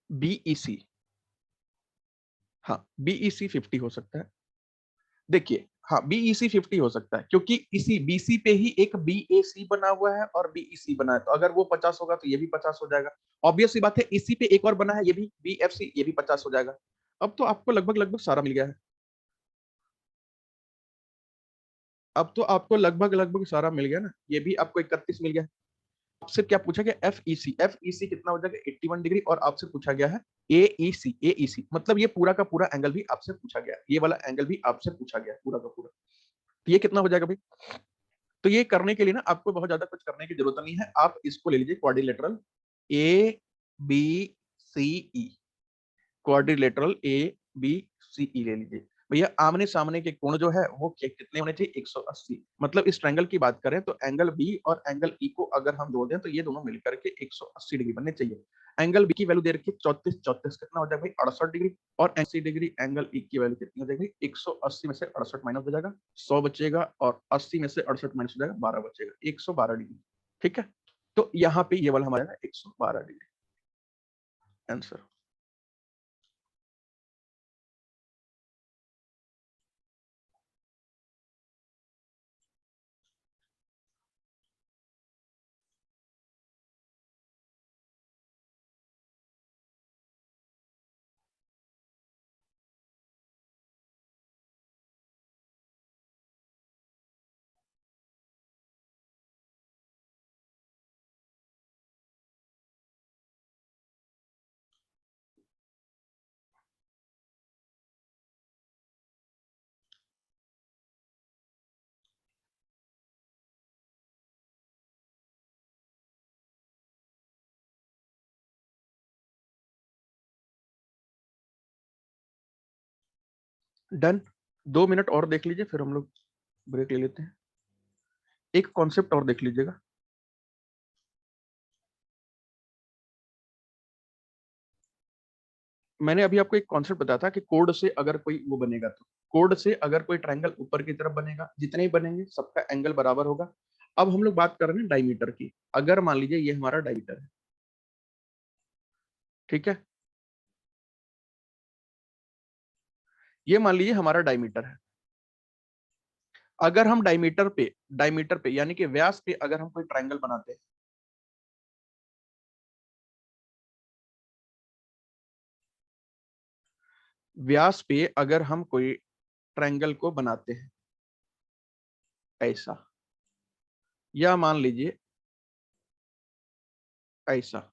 A: बीई सी, हाँ बीई सी 50 हो सकता है, देखिए, हाँ बीई सी 50 हो सकता है, क्योंकि इसी बीसी पे ही एक बी ए सी बना हुआ है और बीई सी बना है, तो अगर वो 50 होगा तो ये भी 50 हो जाएगा। ऑब्वियस सी बात है, इसी पे एक और बना है, ये भी बी एफ सी, ये भी 50 हो जाएगा। अब तो आपको लगभग लगभग सारा मिल गया है, अब तो आपको लगभग लगभग सारा मिल गया ना, ये भी आपको 31 मिल गया। आपसे क्या पूछा गया, एफ ई सी, एफ ई सी कितना हो जाएगा, 81 डिग्री, और आपसे पूछा गया है ए ई सी, ए ई सी मतलब ये पूरा का पूरा एंगल भी आपसे पूछा गया, ये वाला एंगल भी आपसे पूछा गया पूरा का पूरा। तो ये कितना हो जाएगा भाई, तो ये करने के लिए ना आपको बहुत ज्यादा कुछ करने की जरूरत नहीं है, आप इसको ले लीजिए quadrilateral A B C E, quadrilateral A B C E ले लीजिए। भैया आमने सामने के कोण जो है वो कितने होने चाहिए, 180, मतलब इस ट्रायंगल की बात करें तो एंगल बी और एंगल ई को अगर हम जोड़ दें तो ये दोनों मिलकर के 180 डिग्री बनने चाहिए। एंगल बी की वैल्यू दे रखी है 34, 34 कितना हो जाएगा भाई, 68 डिग्री, और 80 डिग्री एंगल ई की वैल्यू कितनी हो जाएगी, 180 में से 68 माइनस हो जाएगा, 100 बचेगा, और 80 में से 68 माइनस हो जाएगा, 12 बचेगा, 112 डिग्री। ठीक है, तो यहाँ पे ये वाला हमारा 112 डिग्री आंसर। डन, 2 मिनट और देख लीजिए, फिर हम लोग ब्रेक ले लेते हैं। एक कॉन्सेप्ट और देख लीजिएगा, मैंने अभी आपको एक कॉन्सेप्ट बताया था कि कोड से अगर कोई वो बनेगा, तो कोड से अगर कोई ट्रायंगल ऊपर की तरफ बनेगा, जितने ही बनेंगे सबका एंगल बराबर होगा। अब हम लोग बात कर रहे हैं डायमीटर की, अगर मान लीजिए ये हमारा डायमीटर है, ठीक है, ये मान लीजिए हमारा डायमीटर है, अगर हम डायमीटर पे यानी कि व्यास पे अगर हम कोई ट्रायंगल बनाते हैं, व्यास पे अगर हम कोई ट्रायंगल को बनाते हैं ऐसा, या मान लीजिए ऐसा,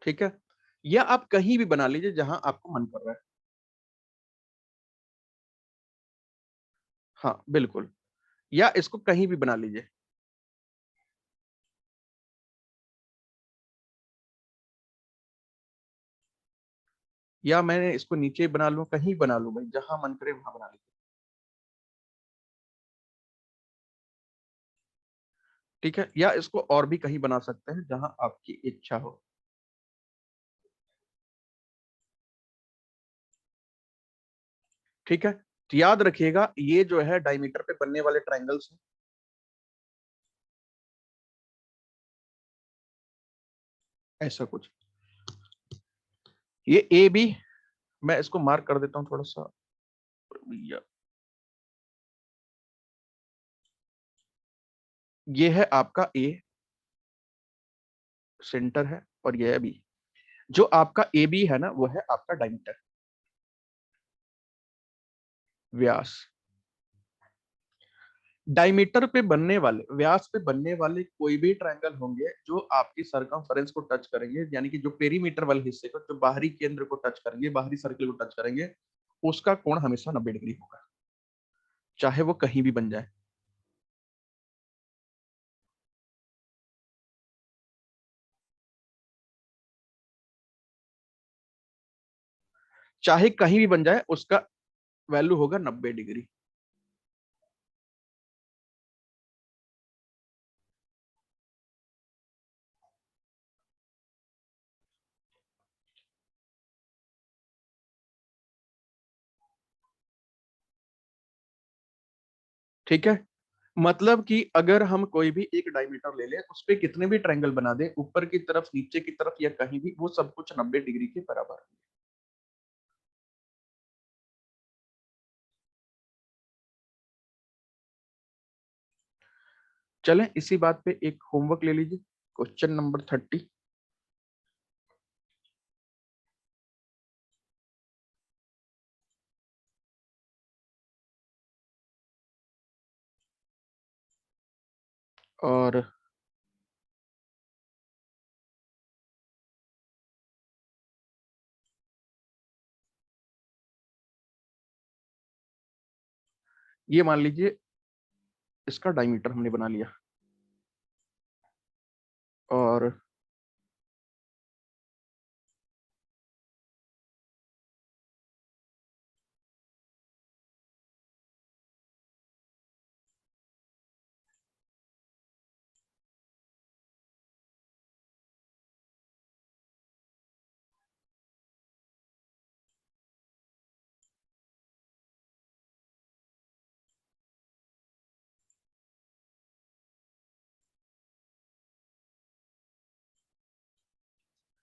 A: ठीक है? या आप कहीं भी बना लीजिए जहां आपको मन कर रहा है। हाँ, बिल्कुल। या इसको कहीं भी बना लीजिए। या मैं इसको नीचे बना लूं, कहीं बना लूं भाई, जहां मन करे वहां बना लीजिए। ठीक है? या इसको और भी कहीं बना सकते हैं जहां आपकी इच्छा हो। ठीक है? तो याद रखिएगा, ये जो है डायमीटर पे बनने वाले ट्रायंगल्स हैं, ऐसा कुछ। ये ए बी, मैं इसको मार्क कर देता हूं थोड़ा सा। ये है आपका ए, सेंटर है, और ये है बी। जो आपका ए बी है ना, वो है आपका डायमीटर, व्यास। डायमीटर पे बनने वाले, व्यास पे बनने वाले कोई भी ट्रायंगल होंगे जो आपकी सरकमफेरेंस को टच करेंगे, यानी कि जो पेरीमीटर वाले हिस्से को, जो बाहरी केंद्र को टच करेंगे, बाहरी सर्कल को टच करेंगे, उसका कोण हमेशा 90 डिग्री होगा, चाहे वो कहीं भी बन जाए। चाहे कहीं भी बन जाए, उसका वैल्यू होगा 90 डिग्री। ठीक है? मतलब कि अगर हम कोई भी एक डायमीटर ले लें, उस पे कितने भी ट्रायंगल बना दें, ऊपर की तरफ, नीचे की तरफ, या कहीं भी, वो सब कुछ 90 डिग्री के बराबर है। चलें, इसी बात पे एक होमवर्क ले लीजिए, क्वेश्चन नंबर 30। और ये मान लीजिए इसका डायमीटर हमने बना लिया, और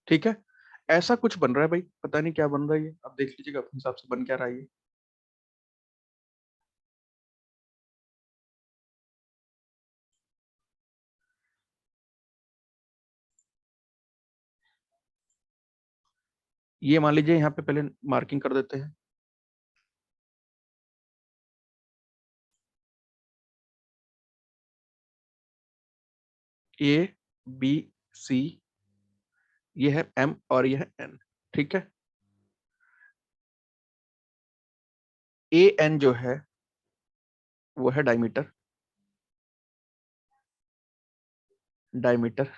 A: ठीक है, ऐसा कुछ बन रहा है भाई, पता नहीं क्या बन रहा है ये, आप देख लीजिएगा अपने हिसाब से बन क्या रहा है ये। ये मान लीजिए यहाँ पे पहले मार्किंग कर देते हैं। ए बी सी, ये है एम और ये है एन। ठीक है? ए एन जो है वो है डायमीटर, डायमीटर,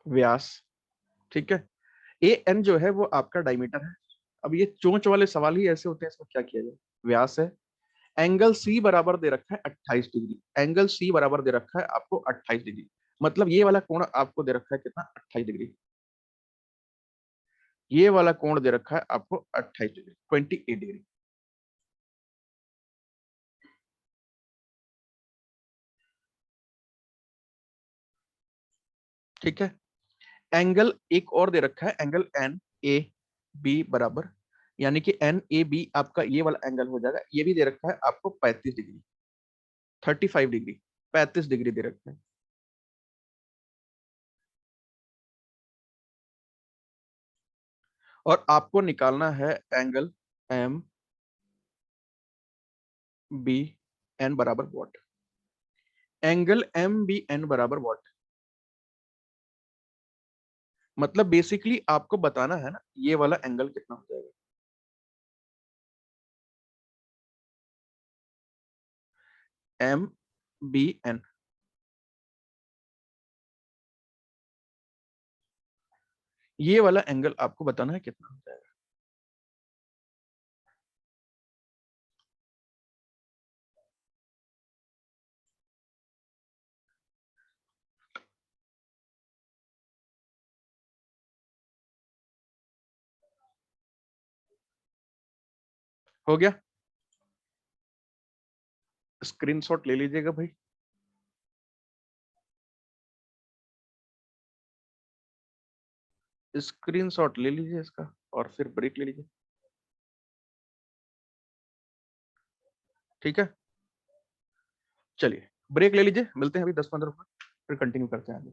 A: व्यास। ठीक है? ए एन जो है वो आपका डायमीटर है। अब ये चोंच वाले सवाल ही ऐसे होते हैं, इसमें क्या किया जाए। व्यास है। एंगल सी बराबर दे रखा है 28 डिग्री, एंगल सी बराबर दे रखा है आपको 28 डिग्री। मतलब ये वाला कोण आपको दे रखा है कितना, 28 डिग्री। ये वाला कोण दे रखा है आपको 28 डिग्री, 28 डिग्री। ठीक है? एंगल एक और दे रखा है, एंगल एन ए बी बराबर, यानी कि एन ए बी आपका ये वाला एंगल हो जाएगा, ये भी दे रखा है आपको 35 डिग्री, 35 डिग्री, 35 डिग्री दे रखा है। और आपको निकालना है एंगल एम बी एन बराबर what. Angle M B N बराबर वॉट। मतलब बेसिकली आपको बताना है ना ये वाला एंगल कितना हो जाएगा। MBN, ये वाला एंगल आपको बताना है कितना हो जाएगा। हो गया, स्क्रीनशॉट ले लीजिएगा भाई। स्क्रीनशॉट ले लीजिए इसका और फिर ब्रेक ले लीजिए। ठीक है, चलिए ब्रेक ले लीजिए, मिलते हैं अभी 10-15 मिनट, फिर कंटिन्यू करते हैं आगे।